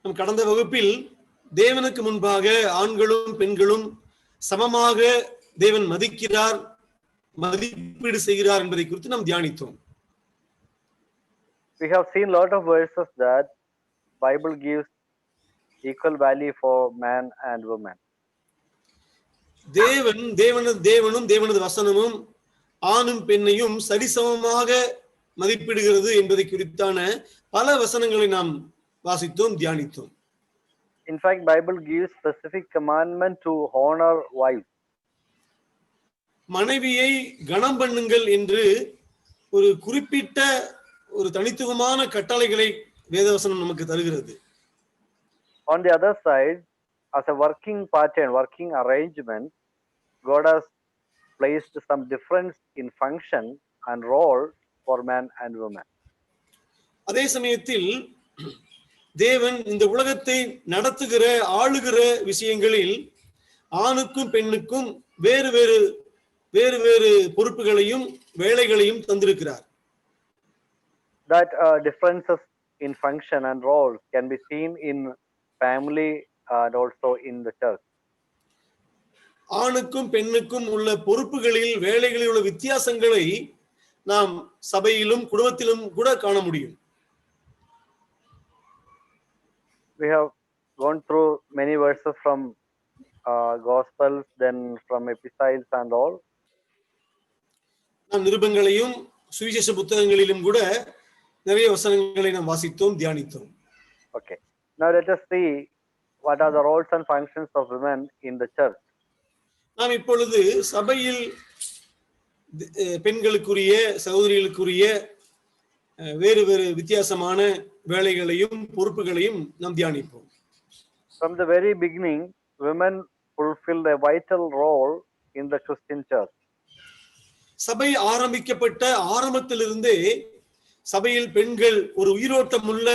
நம் கடந்த வகுப்பில் தேவனுக்கு முன்பாக ஆண்களும் பெண்களும் சமமாக தேவன் மதிக்கிறார், மதிப்பீடு செய்கிறார் என்பதை குறித்து நாம் தியானித்தோம். We have seen a lot of verses that Bible gives equal value for man and woman. தேவனும் தேவனது வசனமும் ஆணும் பெண்ணையும் சரிசமமாக மதிப்பிடுகிறது என்பதை குறித்தான பல வசனங்களை நாம் வாசித்தோம், தியானித்தோம். In fact, Bible gives specific commandment to honor wives. மனைவியை கனம் பண்ணுங்கள் என்று ஒரு குறிப்பிட்ட ஒரு தனித்துவமான கட்டளைகளை வேதவசனம் நமக்கு தருகிறது. On the other side, as a working pattern, working arrangement, God has placed some difference in function and role for man and woman. அதே சமயத்தில் தேவன் இந்த உலகத்தை நடத்துகிற ஆளுகிற விஷயங்களில் ஆணுக்கும் பெண்ணுக்கும் வேறு வேறு பொறுப்புகளையும் வேலைகளையும் தந்திருக்கிறார். That differences in function and roles can be seen in family and also in the church. ஆணுக்கும் பெண்ணுக்கும் உள்ள பொறுப்புகளில் வேலைகளில் உள்ள வித்தியாசங்களை நாம் சபையிலும் குடும்பத்திலும் கூட காண முடியும். We have gone through many verses from Gospels, then from epistles and all. நாம் நிருபங்களையும் சுவிசேஷ புத்தகங்களிலும் கூட நிறைய வசனங்களை நாம் வாசித்தோம், தியானித்தோம். Okay. Now let us see what are the roles and functions of women in the church. நாம் இப்பொழுது சபையில் பெண்களுக்குரிய சகோதரிகளுக்குரிய வேறு வித்தியாசமான வேலைகளையும் பொறுப்புகளையும் நாம் தியானிப்போம். From the very beginning, women fulfilled a vital role in the Christian church. சபை ஆரம்பிக்கப்பட்ட ஆரம்பத்திலிருந்தே சபையில் பெண்கள் ஒரு உயிரோட்டம் உள்ள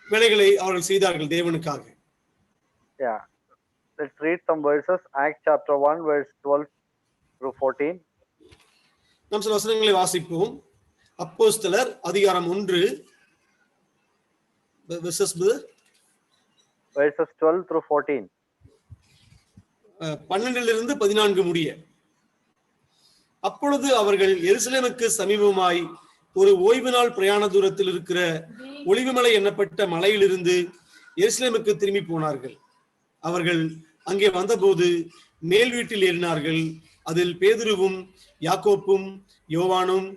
வேலைகளை அவர்கள் செய்தார்கள் தேவனுக்காக. Yeah. Let's read some verses. Acts chapter 1 verse 12 through 14. நாம் சில வசனங்களை வாசிப்போம். அப்போஸ்தலர் அதிகாரம் 1 verses 12 through 14. 12 14 முடிய. அப்பொழுது அவர்கள் எருசலேமுக்கு சமீபமாய் ஒரு ஓய்வு நாள் பிரயாண தூரத்தில் இருக்கிற ஒலிவுமலை எண்ணப்பட்ட மலையிலிருந்து எருசலேமுக்கு திரும்பி போனார்கள். அவர்கள் அங்கே வந்தபோது மேல் வீட்டில் ஏறினார்கள். அதில் பேதுருவும் யாக்கோப்பும் யோவானும்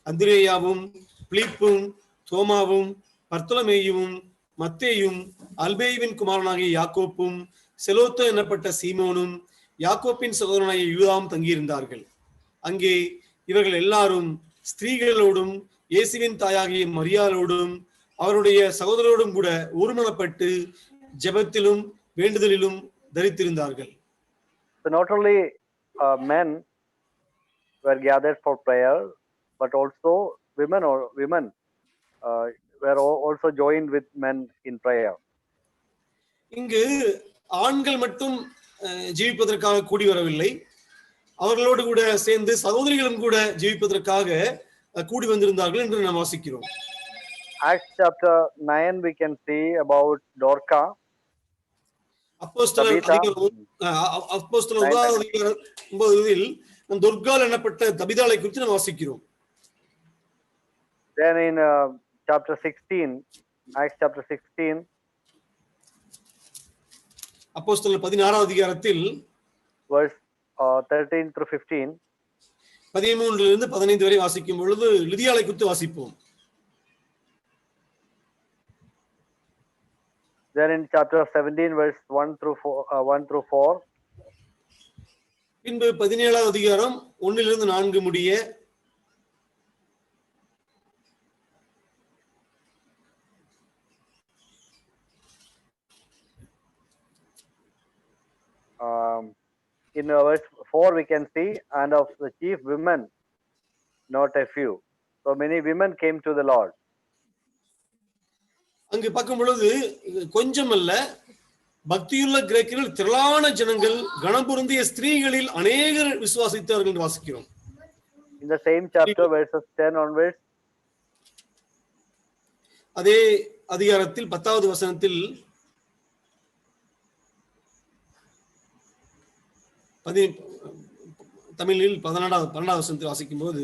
அந்திரேயாவும் பிலிப்பும் தோமாவும் பர்த்தலமேயுவும் மத்தேயும் அல்பேயுவின் குமாரனாகிய யாக்கோப்பும் செலோத்தோ எனப்பட்ட சீமோனும் யாக்கோப்பின் சகோதரனாகிய யூதாவும் தங்கியிருந்தார்கள். அங்கே இவர்கள் எல்லாரும் ஸ்திரீகளோடும் இயேசுவின் தாயாகிய மரியாளோடும் அவருடைய சகோதரோடும் கூட ஒருமனப்பட்டு ஜெபத்திலும் வேண்டுதலிலும் தரித்திருந்தார்கள். So not only men were gathered for prayer, but also women were also joined with men in prayer. இங்கு ஆண்கள் மட்டும் ஜெபிப்பதற்காக கூடி வரவில்லை, அவர்களோடு கூட சேர்ந்து சகோதரிகளும் கூட ஜெபிப்பதற்காக கூடி வந்திருந்தார்கள் என்று நாம் வாசிக்கிறோம். Acts chapter 9 we can see about Dorca. அப்போஸ்தலர் அதிகாரம் 9 நாம் தொர்கால் எனப்பட்ட தபிதாளை குறித்து நாம் வாசிக்கிறோம். Then in chapter 16, Acts chapter 16, அப்போஸ்தலர் 16 அதிகாரத்தில் verse 13 through 15, 13 15 வரை வாசிக்கும் பொழுது லிதியாளை குறித்து வாசிப்போம். Then in chapter 17 verse 1 through 4, பின்பு 17 அதிகாரம் 1 4 முடிய in verse 4 we can see, and of the chief women not a few, so many women came to the Lord. அங்கு பார்க்கும் பொழுது கொஞ்சம் அல்ல, பக்தியுள்ள கிரேக்கர்கள் திரளான ஜனங்கள் கணபுருந்திய ஸ்திரீகளில் அநேகர் விசுவாசித்தார்கள் என்று வாசிக்கிறோம். In the same chapter verses 10 onwards, அதே அதிகாரத்தில் 10வது வசனத்தில் தமிழில் 12வது வசனத்தில் வாசிக்கும் போது,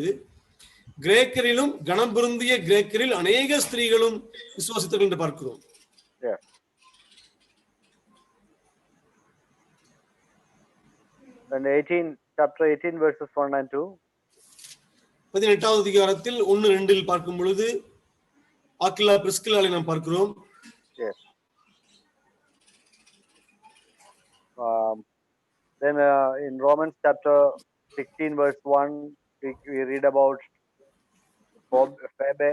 கிரேக்கரிலும் கணம் பொருந்திய கிரேக்கரில் அநேக ஸ்திரீகளும் விசுவாசித்தார்கள் என்று பார்க்கிறோம். Yeah. And chapter 18 verses 1 and 2. 18வது அதிகாரத்தில் 1-2 பார்க்கும் பொழுது ஆக்கிலா பிரிஸ்கில்லாவை நாம் பார்க்கிறோம். Yes. Then in Romans chapter 16 verse 1, we read about Phoebe.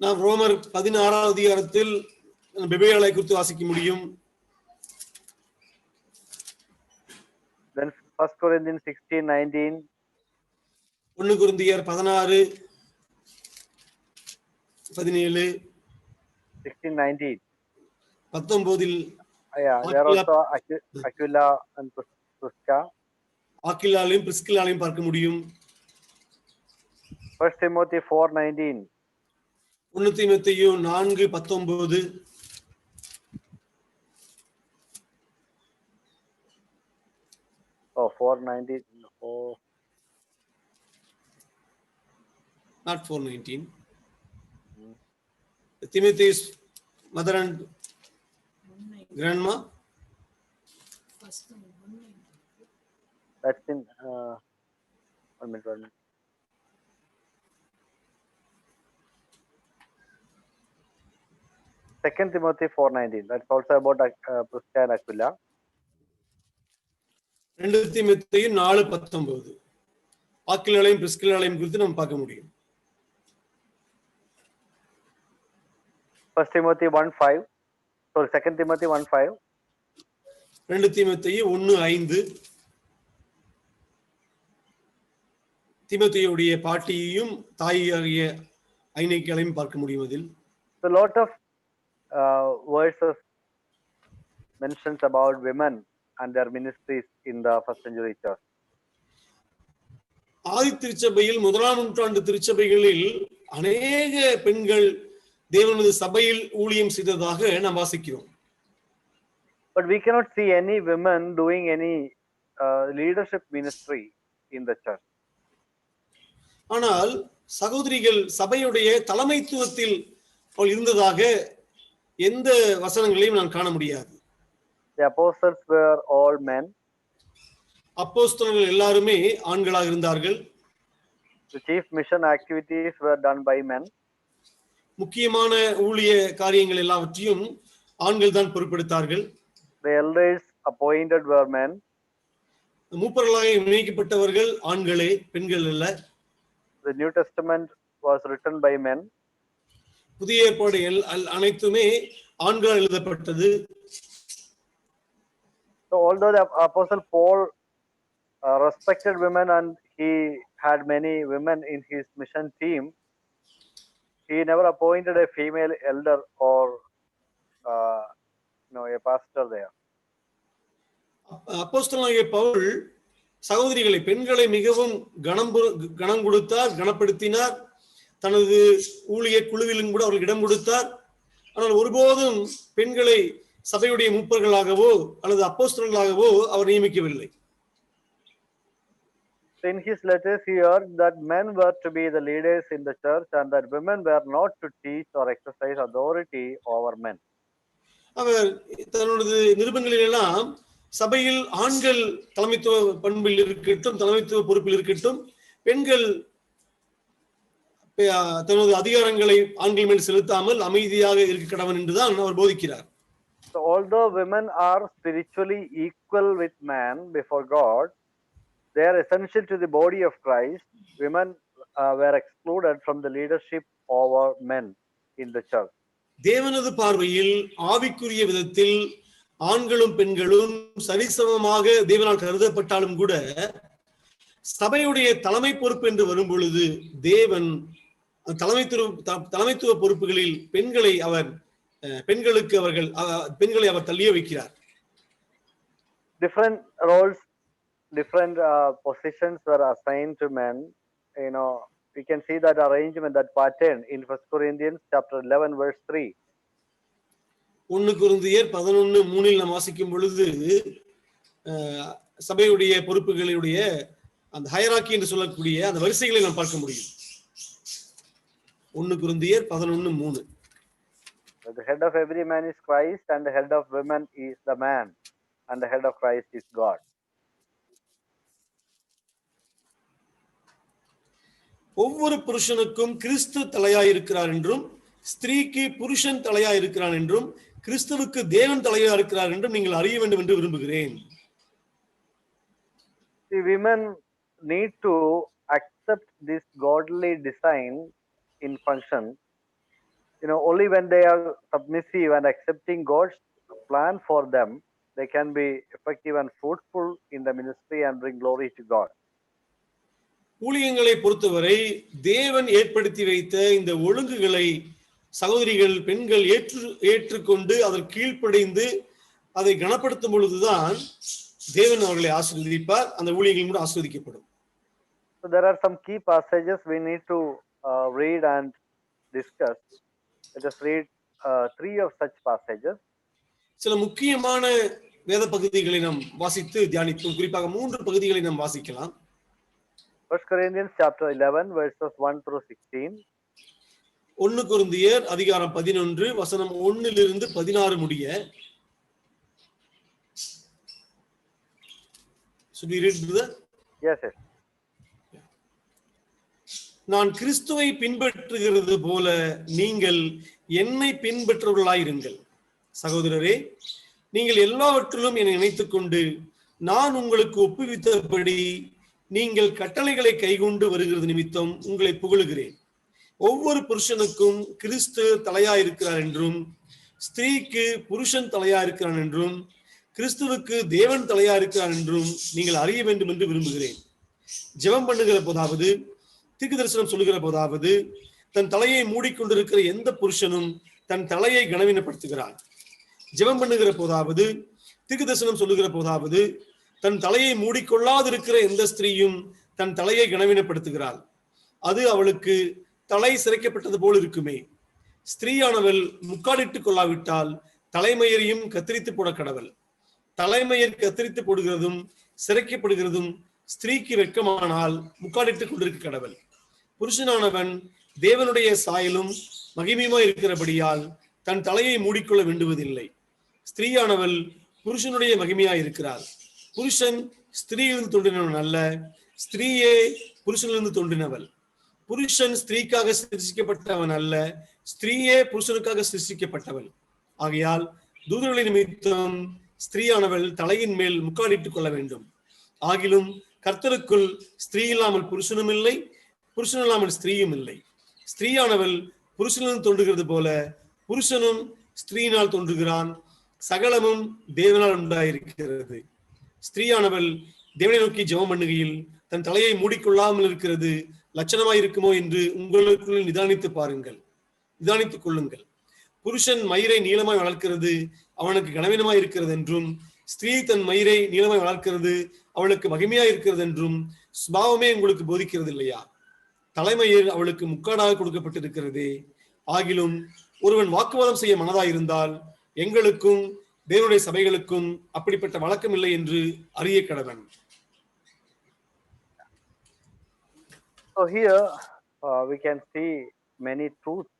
நாம் ரோமர் 16வது அதிகாரத்தில் பெபேயாளை குறித்து வாசிக்க முடியும். Then 1 Corinthians 16:19. 1 கொரிந்தியர் 16:17. 16:19. 19 Yeah, there also Aquila and Prisca. ஆக்கிலாலையும் பிரிஸ்கில்லாவையும் பார்க்க முடியும். 1 Timothy 4:19. 1 தீமோத்தேயு 4:19. Oh, 4:19. Oh. Not 4:19. Timothy's mother and grandma. That's in 1 minute. 2 Timothy 4:19. That's also about Prisca and Aquila. 2 தீமோத்தேயு 4:19. ஆக்கிலாவையும் பிரிஸ்கில்லாவையும் குறித்து நாம் பார்க்க முடியும். 1 Timothy 1:5. Sorry, 2 Timothy 1:5. 2 தீமோத்தேயு 1:5. தீமோத்தேயுடைய பாட்டியையும் தாயாகிய ஐநேக்கியாளையும் பார்க்க முடியும். அதில் So a lot of verses mentions about women and their ministries in the first century church. ஆதி திருச்சபையில் 1ஆம் நூற்றாண்டு திருச்சபைகளில் அநேக பெண்கள் தேவனது சபையில் ஊழியம் செய்ததாக நாம் வாசிக்கிறோம். But we cannot see any women doing any leadership ministry in the church. ஆனால் சகோதரிகள் சபையுடைய தலைமைத்துவத்தில் அவள் இருந்ததாக எந்த வசனங்களையும் நான் காண முடியாது. The apostles were all men. அப்போஸ்தலர்கள் எல்லாருமே ஆண்களாக இருந்தார்கள். The chief mission activities were done by men. முக்கியமான ஊழிய காரியங்கள் எல்லாவற்றையும் ஆண்கள் தான் பொறுப்பெடுத்தார்கள். The elders appointed were men. மூப்பர்களாக நியமிக்கப்பட்டவர்கள் ஆண்களே, பெண்கள் அல்ல. The New Testament was written by men. புதிய ஏற்பாடு அனைத்துமே ஆண்களால் எழுதப்பட்டது. So although the apostle Paul respected women and he had many women in his mission team, he never appointed a female elder or a pastor there. அப்போஸ்தலனாகிய பவுல் சகோதரிகளை, பெண்களை மிகவும் கனம் கொடுத்தார், கனப்படுத்தினார். தனது ஊழிய குழுவிலும் கூட அவர்கள் இடம் கொடுத்தார். ஆனால் ஒருபோதும் பெண்களை சபையுடைய மூப்பர்களாகவோ அல்லது அப்போஸ்தலர்களாகவோ அவர் நியமிக்கவில்லை. In his letters he urged that men were to be the leaders in the church and that women were not to teach or exercise authority over men. அவர் தன்னுடைய நிருபங்களில் எல்லாம் சபையில் ஆண்கள் தலைமைத்துவ பண்பில் இருக்கட்டும், தலைமைத்துவ பொறுப்பில் இருக்கட்டும், பெண்கள் தனது அதிகாரங்களை ஆண்கள் மேல் செலுத்தாமல் அமைதியாக இருக்க கடவன் என்றுதான் அவர் போதிக்கிறார். So although women are spiritually equal with man before God, they are essential to the body of Christ. Women were excluded from the leadership over men in the church. தேவனது பார்வையில் ஆவிக்குரிய விதத்தில் ஆண்களும் பெண்களும் சரிசமமாக தேவனால் கருதப்பட்டாலும் கூட சபையுடைய தலைமை பொறுப்பு என்று வரும் பொழுது தேவன் தலைமைத்துவ பொறுப்புகளில் பெண்களை அவர் தள்ளிய வைக்கிறார். Different roles, different positions were assigned to men, we can see that arrangement, that pattern in 1 Corinthians chapter 11 verse 3. 1 கொரிந்தியர் 11:3 நாம் வாசிக்கும் பொழுது சபையுடைய பொறுப்புகளுடைய அந்த ஹைரார்கி என்று சொல்லக்கூடிய அந்த வரிசைகளை நாம் பார்க்க முடியும். 1 கொரிந்தியர் 11:3. The head of every man is Christ, and the head of women is the man, and the head of Christ is God. ஒவ்வொரு புருஷனுக்கும் கிறிஸ்து தலையாய் இருக்கிறார் என்றும், ஸ்திரீக்கு புருஷன் தலையாய் இருக்கிறான் என்றும், கிறிஸ்துவுக்கு தேவன் தலையாய் இருக்கிறார் என்றும் நீங்கள் அறிய வேண்டும் என்று விரும்புகிறேன். The women need to accept this godly design in function. Only when they are submissive and accepting God's plan for them, they can be effective and fruitful in the ministry and bring glory to God. ஊழியங்களை பொறுத்தவரை தேவன் ஏற்படுத்தி வைத்த இந்த ஒழுங்குகளை சகோதரிகள் பெண்கள் ஏற்றுக்கொண்டு அதற்கு கீழ்ப்படிந்து அதை கனப்படுத்தும் பொழுதுதான் தேவன் அவர்களை ஆசீர்வதிப்பார், அந்த ஊழியங்கள் கூட ஆசீர்வதிக்கப்படும். So there are some key passages we need to read and discuss. Let us read 3 of such passages. சில முக்கியமான வேத பகுதிகளை நாம் வாசித்து தியானிப்போம். குறிப்பாக 3 பகுதிகளை நாம் வாசிக்கலாம். 1 Corinthians chapter 11 verses 1 through 16. 1 கொரிந்தியர் அதிகாரம் 11 வசனம் 1 லிருந்து 16 முடிய. Should we read brother? Yes, yes. நான் கிறிஸ்துவை பின்பற்றுகிறது போல நீங்கள் என்னை பின்பற்றுவர்களாயிருங்கள். சகோதரரே, நீங்கள் எல்லாவற்றிலும் என்னை நினைத்துக் கொண்டு நான் உங்களுக்கு ஒப்புவித்தபடி நீங்கள் கட்டளைகளை கைகொண்டு வருகிறது நிமித்தம் உங்களை புகழுகிறேன். ஒவ்வொரு புருஷனுக்கும் கிறிஸ்து தலையாயிருக்கிறார் என்றும், ஸ்திரீக்கு புருஷன் தலையாயிருக்கிறான் என்றும், கிறிஸ்துவுக்கு தேவன் தலையாயிருக்கிறார் என்றும் நீங்கள் அறிய வேண்டும் என்று விரும்புகிறேன். ஜெபம் பண்ணுகிற போதாவது, தீர்க்க தரிசனம் சொல்லுகிற போதாவது, தன் தலையை மூடிக்கொண்டிருக்கிற எந்த புருஷனும் தன் தலையை கனவீனப்படுத்துகிறான். ஜெபம் பண்ணுகிற போதாவது, தீர்க்க தரிசனம் சொல்லுகிற போதாவது, தன் தலையை மூடிக்கொள்ளாதிருக்கிற எந்த ஸ்திரீயும் தன் தலையை கனவீனப்படுத்துகிறாள். அது அவளுக்கு தலை சிரைக்கப்பட்டது போல் இருக்குமே. ஸ்திரீயானவள் முக்காடிட்டுக் கொள்ளாவிட்டால் தலைமயிரையும் கத்திரித்து போட கடவள். தலைமயிர் கத்திரித்து போடுகிறதும் சிரைக்கப்படுகிறதும் ஸ்திரீக்கு வெட்கமானால் முக்காடிட்டுக் கொண்டிருக்க கடவள். புருஷனானவன் தேவனுடைய சாயலும் மகிமையுமா இருக்கிறபடியால் தன் தலையை மூடிக்கொள்ள வேண்டுவதில்லை. ஸ்திரீயானவள் புருஷனுடைய மகிமையா இருக்கிறார். புருஷன் ஸ்திரீயிலிருந்து தோன்றினவன் அல்ல, ஸ்திரீயே புருஷனிலிருந்து தோன்றினவள். புருஷன் ஸ்திரீக்காக சிருஷ்டிக்கப்பட்டவன் அல்ல, ஸ்திரீயே புருஷனுக்காக சிருஷ்டிக்கப்பட்டவள். ஆகையால் தூதர்களின் நிமித்தம் ஸ்திரீயானவள் தலையின் மேல் முக்காடிட்டுக் கொள்ள வேண்டும். ஆகிலும் கர்த்தருக்குள் ஸ்திரீ இல்லாமல் புருஷனும் இல்லை, புருஷன் இல்லாமல் ஸ்திரீயும் இல்லை. ஸ்திரீயானவள் புருஷனிலிருந்து தோன்றுகிறது போல புருஷனும் ஸ்திரீயினால் தோன்றுகிறான். சகலமும் தேவனால் உண்டாயிருக்கிறது. ஸ்திரீயானவள் தேவனை நோக்கி ஜெபம் பண்ணுகையில் தன் தலையை மூடிக்கொள்ளாமல் இருக்கிறது லட்சணமாய் இருக்குமோ என்று உங்களுக்குள் நிதானித்துக் கொள்ளுங்கள். புருஷன் மயிரை நீளமாய் வளர்க்கிறது அவனுக்கு கனவீனமாய் இருக்கிறது என்றும், ஸ்திரீ தன் மயிரை நீளமாய் வளர்க்கிறது அவளுக்கு மகிமையாய் இருக்கிறது என்றும் சுபாவமே உங்களுக்கு போதிக்கிறது இல்லையா? தலைமயிர் அவளுக்கு முக்காடாக கொடுக்கப்பட்டிருக்கிறதே. ஆகிலும் ஒருவன் வாக்குவாதம் செய்ய மனதாயிருந்தால் எங்களுக்கும் தேவனுடைய சபைகளுக்கும் அப்படிப்பட்ட வழக்கம் இல்லை என்று அறிய கடவன். So here we can see many truths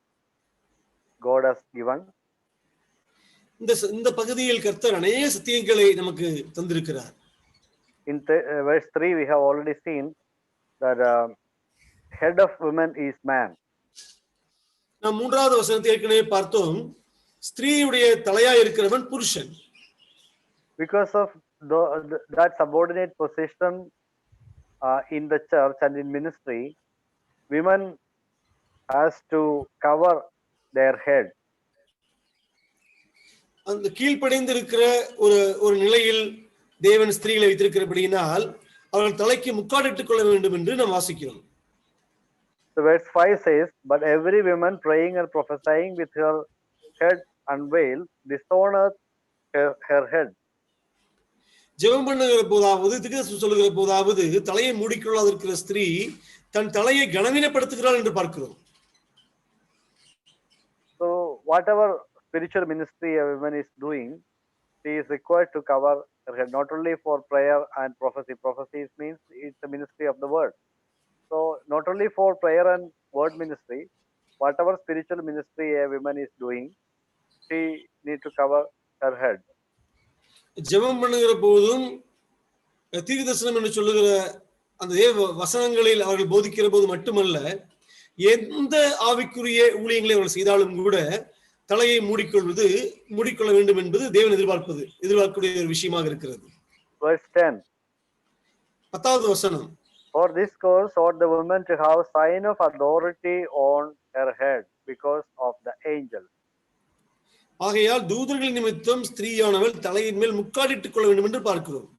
God has given. இந்த பகுதியில் கர்த்தர் அநேக சத்தியங்களை நமக்கு தந்திருக்கிறார். In verse 3 we have already seen that head of women is man. நாம் 3வது வசனத்தை ஏற்கனவே பார்த்தோம். ஸ்திரீயுடைய தலையாய் இருக்கிறவன் புருஷன். Because of that subordinate position in the church and in ministry, women has to cover their head. அந்த கீழ்ப்படிந்து இருக்கிற ஒரு நிலையில் தேவன் ஸ்திரீகளை வைத்திருக்கிறபடியினால் அவர்கள் தலைக்கு முக்காடிட்டுக் கொள்ள வேண்டும் என்று நாம் வாசிக்கிறோம். So verse 5 says, but every woman praying and prophesying with her head unveiled dishonored her head. ஜெபம் பண்ணுகிற போதாவது, தீர்க்க சொல்லுகிற போதாவது தலையை மூடிக்கொள்ளாதிருக்கிற ஸ்திரீ தன் தலையை கனவீனப்படுத்துகிறாள் என்று பார்க்கிறோம். So whatever spiritual ministry a woman is doing, she is required to cover her head, not only for prayer and prophecy. Prophecy means it's the ministry of the word. So not only for prayer and word ministry, whatever spiritual ministry a woman is doing, she need to cover her head. ஜெபம் பண்ணுகிற போதும் தீர்க்கதரிசனம் என்று சொல்லுகிற அந்த தேவ வசனங்களில் அவர்கள் போதிக்கிற போது மட்டுமல்ல, எந்த ஆவிக்குரிய ஊழியங்களை அவர்கள் செய்தாலும் கூட தலையை மூடிக்கொள்ள வேண்டும் என்பது தேவன் எதிர்பார்க்கக்கூடிய ஒரு விஷயமாக இருக்கிறது. Verse 10. 10வது வசனம். For this cause ought the woman to have sign of authority on her head because of the angel. ஆகையால் தூதர்கள் நிமித்தம் ஸ்திரீயானவள் தலையின் மேல் முக்காடிட்டுக் கொள்ள வேண்டும் என்று பார்க்கிறோம்.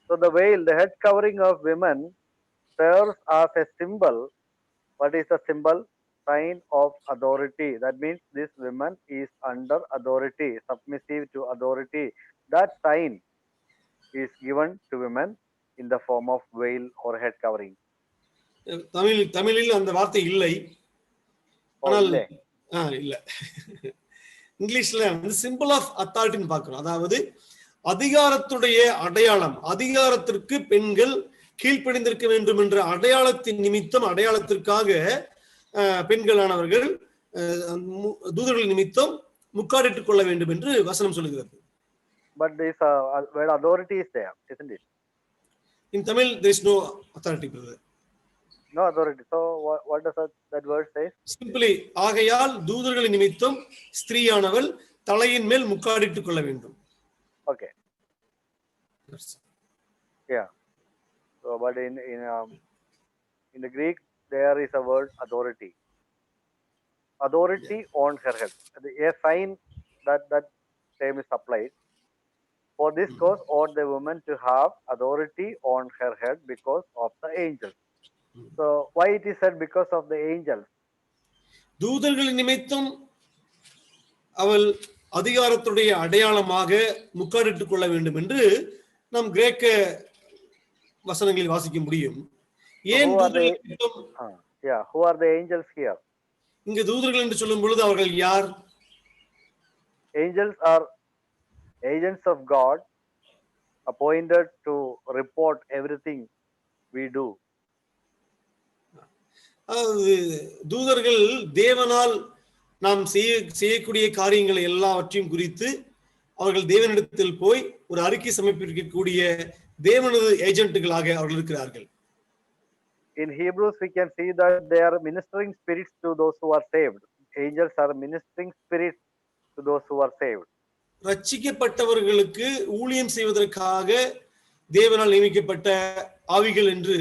So the veil, the head covering of women, serves as a symbol. What is the symbol? Sign of authority. That means this woman is under authority, submissive to authority. That sign is given to women in the form of veil or head covering. தமிழில் அந்த வார்த்தை இல்லை. ஆனால் இல்ல. இங்கிலீஷ்ல வந்து symbol of அத்தாரிட்டின்னு பார்க்கிறோம். அதாவது அதிகாரத்துடைய அடையாளம், அதிகாரத்திற்கு பெண்கள் கீழ்ப்படிந்திருக்க வேண்டும் என்ற அடையாளத்தின் நிமித்தம், அடையாளத்திற்காக பெண்களானவர்கள் தூதர்கள் நிமித்தம் முக்காடிட்டுக் கொள்ள வேண்டும் என்று வசனம் சொல்லுகிறது. But this word authority is there, isn't it? In Tamil there is no authority, brother. No authority. So what does that word say? Simply ஆகையால் தூதர்கள் நிமித்தம் ஸ்திரீயானவள் தலையின் மேல் முக்காடிட்டுக் கொள்ள வேண்டும். Okay. Yeah. So but in the Greek there is a word authority. Authority on her head. A sign that same is applied. For this cause ought the woman to have authority on her head because of the angels. So why it is said because of the angels? தூதர்கள் நிமித்தம் அவள் அதிகாரத்துடைய அடையாளமாக முக்காடிட்டுக் கொள்ள வேண்டும் என்று நாம் கிரேக்க வசனங்களில் வாசிக்க முடியும். ஏன் தூதர்கள் நிமித்தம்? Who are the angels here? இங்க தூதர்கள் என்று சொல்லும் பொழுது அவர்கள் யார்? Angels are agents of God appointed to report everything we do. தூதர்கள் தேவனால் நாம் செய்யக்கூடிய காரியங்களை எல்லாவற்றையும் குறித்து அவர்கள் தேவனிடத்தில் போய் ஒரு அறிக்கை சமர்ப்பிக்கக்கூடிய தேவனது ஏஜென்ட்டுகளாக அவர்கள் இருக்கிறார்கள். In Hebrews we can see that they are ministering spirits to those who are saved. Angels are ministering spirits to those who are saved. ரட்சிக்கப்பட்டவர்களுக்கு ஊழியம் செய்வதற்காக தேவனால் நியமிக்கப்பட்ட ஆவிகள் என்று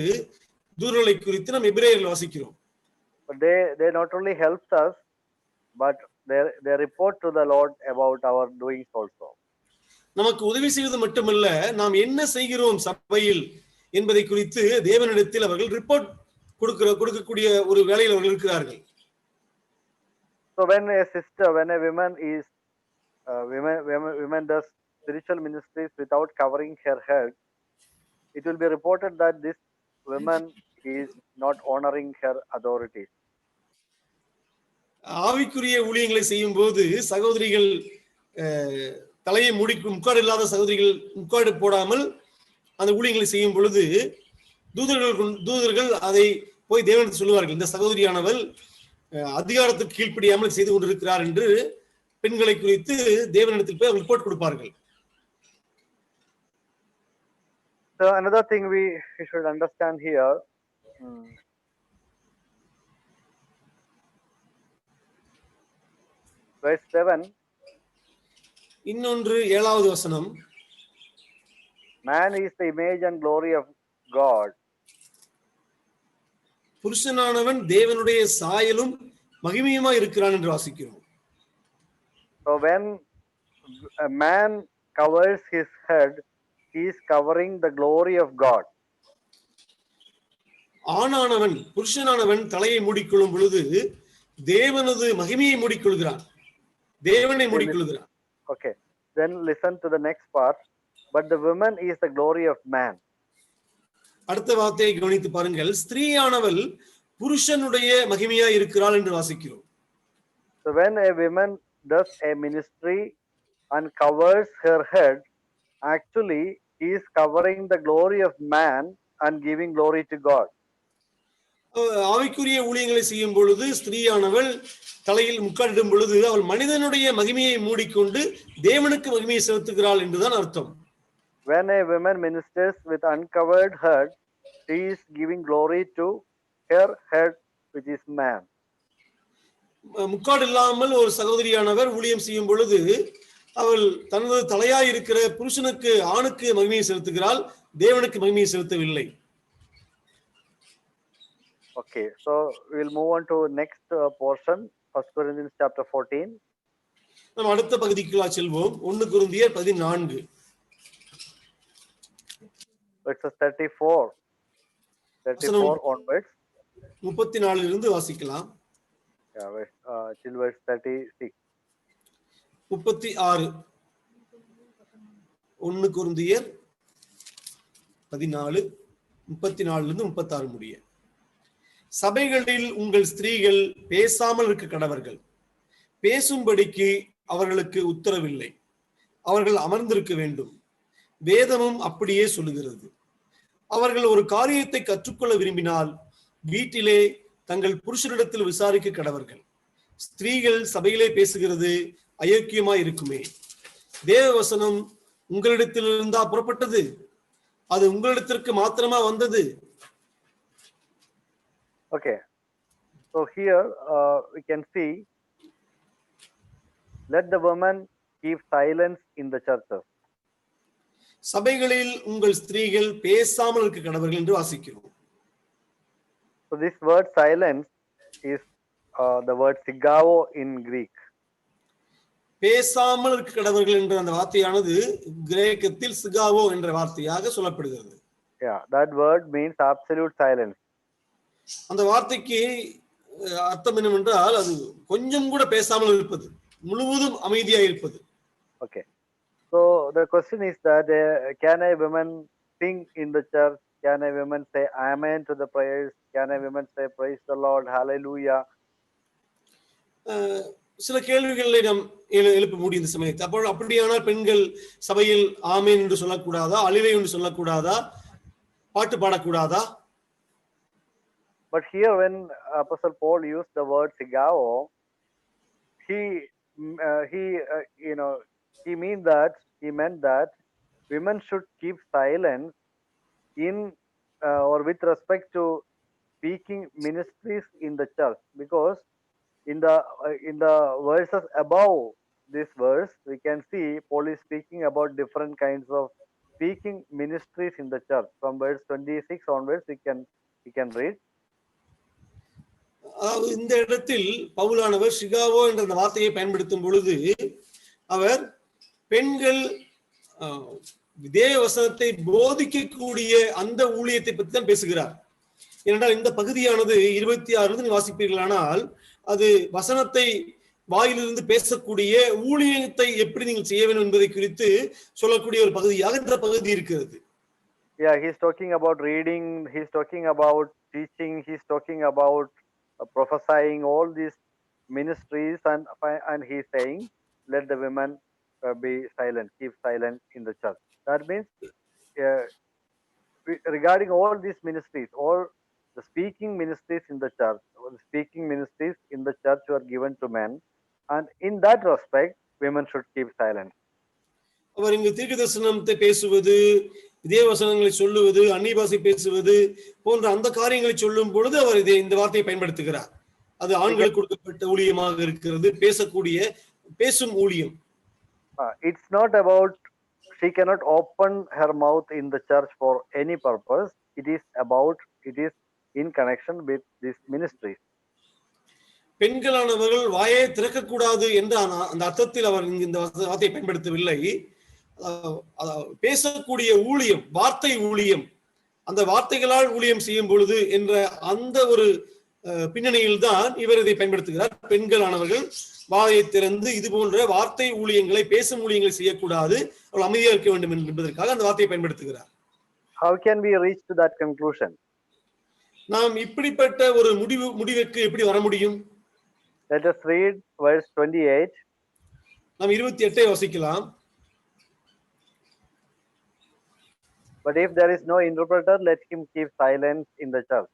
தூதர்களை குறித்து நாம் எபிரேயரில் வாசிக்கிறோம். But they not only helps us, but they report to the Lord about our doings also. நமக்கு உதவி செய்வது மட்டுமல்ல, நாம் என்ன செய்கிறோம் சபையில் என்பதை குறித்து தேவனிடத்தில் அவர்கள் ரிப்போர்ட் கொடுக்கக்கூடிய ஒரு வேலையில் அவர்கள் இருக்கிறார்கள். So when a woman is women does spiritual ministries without covering her head, it will be reported that this woman is not honoring her authorities. ஆவிக்குரிய ஊழியங்களை செய்யும் போது சகோதரிகள் தலையை முக்காடு இல்லாத சகோதரிகள் முக்காடு போடாமல் அந்த ஊழியங்களை செய்யும் பொழுது தூதர்கள் அதை போய் தேவனுக்கு சொல்லுவார்கள், இந்த சகோதரியானவள் அதிகாரத்துக்கு கீழ்ப்படியாமல் செய்து கொண்டிருக்கிறார் என்று பெண்களை குறித்து தேவனிடத்தில் போய் ரிப்போர்ட் கொடுப்பார்கள். So another thing we should understand here, verse 7. இன்னொன்று 7வது வசனம். Man is the image and glory of God. புருஷனானவன் தேவனுடைய சாயலும் மகிமையுமாய் இருக்கிறான் என்று வாசிக்கிறோம். So when a man covers his head, he is covering the glory of God. ஆணானவன் புருஷனானவன் தலையை மூடிக்கொள்ளும் பொழுது தேவனது மகிமையை மூடிக்கொள்கிறான், தேவனை மூடிக்கொள்கிறான். Okay, then listen to the next part. But the woman is the glory of man. அடுத்த வார்த்தையை கவனித்து பாருங்கள். ஸ்திரீயானவள் புருஷனுடைய மகிமையா இருக்கிறாள் என்று வாசிக்கிறோம். So when a woman does a ministry and covers her head, actually he is covering the glory of man and giving glory to God. ஆவிக்குரிய ஊழியங்களை செய்யும் பொழுது ஸ்திரீயானவள் தலையில் முக்காடிடும் பொழுது அவள் மனிதனுடைய மகிமையை மூடிக்கொண்டு தேவனுக்கு மகிமையை செலுத்துகிறாள் என்றுதான் அர்த்தம். When a woman ministers with uncovered head, she is giving glory to her head, which is man. முக்காடு இல்லாமல் ஒரு சகோதரியானவர் ஊழியம் செய்யும் பொழுது அவள் தனது தலையாய் இருக்கிற புருஷனுக்கு ஆணுக்கு மகிமையை செலுத்துகிறாள், தேவனுக்கு மகிமையை செலுத்தவில்லை. Okay, so we'll move on to next portion, 1 Corinthians chapter 14. நாம் அடுத்த பகுதிக்குள்ளா செல்வோம். 1 கொரிந்தியர் 14 verses 34 onwards. 34 இருந்து வாசிக்கலாம். Yeah, till verse 36. 36 1 கொரிந்தியர் 14 34 இருந்து 36 முடிய. சபைகளில் உங்கள் ஸ்திரீகள் பேசாமல் இருக்க கடவர்கள். பேசும்படிக்கு அவர்களுக்கு உத்தரவில்லை, அவர்கள் அமர்ந்திருக்க வேண்டும். வேதமும் அப்படியே சொல்லுகிறது. அவர்கள் ஒரு காரியத்தை கற்றுக்கொள்ள விரும்பினால் வீட்டிலே தங்கள் புருஷனிடத்தில் விசாரிக்க கடவர்கள். ஸ்திரீகள் சபையிலே பேசுகிறது அயோக்கியமாய் இருக்குமே. தேவ வசனம் உங்களிடத்தில் இருந்தா புறப்பட்டது, அது உங்களிடத்திற்கு மாத்திரமா வந்தது. Okay, so here we can see, let the woman keep silence in the churches. சபைகளில் உங்கள் ஸ்திரீகள் பேசாமல் இருக்க கடவர்கள் என்று வாசிக்கிறோம். So this word silence is the word sigao in Greek. பேசாமல் இருக்க கடவர்கள் என்ற அந்த வார்த்தையானது கிரேக்கத்தில் சிகாவோ என்ற வார்த்தையாக சொல்லப்படுகிறது. Yeah, that word means absolute silence. அந்த வார்த்தைக்கு அர்த்தம் என்னவென்றால் அது கொஞ்சம் கூட பேசாமல் இருப்பது, முழுவதும் அமைதியா இருப்பது. Okay, so the question is that can a woman sing in the church? Can a woman say amen to the prayers? Can a woman say praise the Lord, hallelujah? சில கேள்விகளை நாம் எழுப்ப முடியும் இந்த சமயத்தை. அப்போ அப்படியானால் பெண்கள் சபையில் ஆமேன் என்று சொல்லக்கூடாதா, அல்லேலூயா என்று சொல்லக்கூடாதா, பாட்டு பாடக்கூடாதா? But here when Apostle Paul used the word sigao, he meant that women should keep silence in or with respect to speaking ministries in the church, because in the verses above this verse we can see Paul is speaking about different kinds of speaking ministries in the church. From verse 26 onwards we can read. இந்த இடத்தில் பவுலானவர் சிகாவோ என்ற அந்த வார்த்தையை பயன்படுத்தும் பொழுது அவர் பெண்கள் தேவ வசனத்தை போதிக்கக்கூடிய அந்த ஊழியத்தை பற்றி தான் பேசுகிறார். ஏனென்றால் இந்த பகுதியானது 26 வாசிப்பீர்களானால் அது வசனத்தை வாயிலிருந்து பேசக்கூடிய ஊழியத்தை எப்படி நீங்கள் செய்ய வேண்டும் என்பதை குறித்து சொல்லக்கூடிய ஒரு பகுதியாக இந்த பகுதி இருக்கிறது. Yeah, he's talking about reading, he's talking about teaching, he's talking about prophesying, all these ministries, and he's saying let the women be silent, keep silent in the church. That means regarding all these ministries, all the speaking ministries in the church, or the speaking ministries in the church were given to men, and in that respect women should keep silent. அவர் இங்கு தீர்க்கதரிசனத்தை பேசுவது, தேவவசனங்களை சொல்லுவது, அந்நிய பாஷை பேசுவது போன்ற அந்த காரியங்களை சொல்லும் பொழுது அவர் இந்த வார்த்தையை பயன்படுத்துகிறார். அது ஆண்களுக்கு கொடுக்கப்பட்ட ஊழியமாக இருக்கிறது, பேசும் ஊழியம். It's not about she cannot open her mouth in the church for any purpose. It is in connection with this ministry. பெண்களானவர்கள் வாயை திறக்கக்கூடாது என்ற அந்த அர்த்தத்தில் அவர் இந்த வார்த்தையை பயன்படுத்தவில்லை. பேசக்கூடிய ஊழியம், வார்த்தை ஊழியம், அந்த வார்த்தைகளால் ஊழியம் செய்யும் பொழுது என்ற அந்த ஒரு பின்னணியில் தான் இவர் இதை பயன்படுத்துகிறார். பெண்களானவர்கள் வாயை திறந்து இது போன்ற வார்த்தை ஊழியங்களை, பேசும் ஊழியங்களை செய்யக்கூடாது, அவள் அமைதியாக இருக்க வேண்டும் என்பதற்காக அந்த வார்த்தையை பயன்படுத்துகிறார். How can we reach to that conclusion? நாம் இப்படிப்பட்ட ஒரு முடிவுக்கு எப்படி வர முடியும்? Let us read verse 28. நாம் 28 வாசிக்கலாம். But if there is no interpreter, let him keep silence in the church.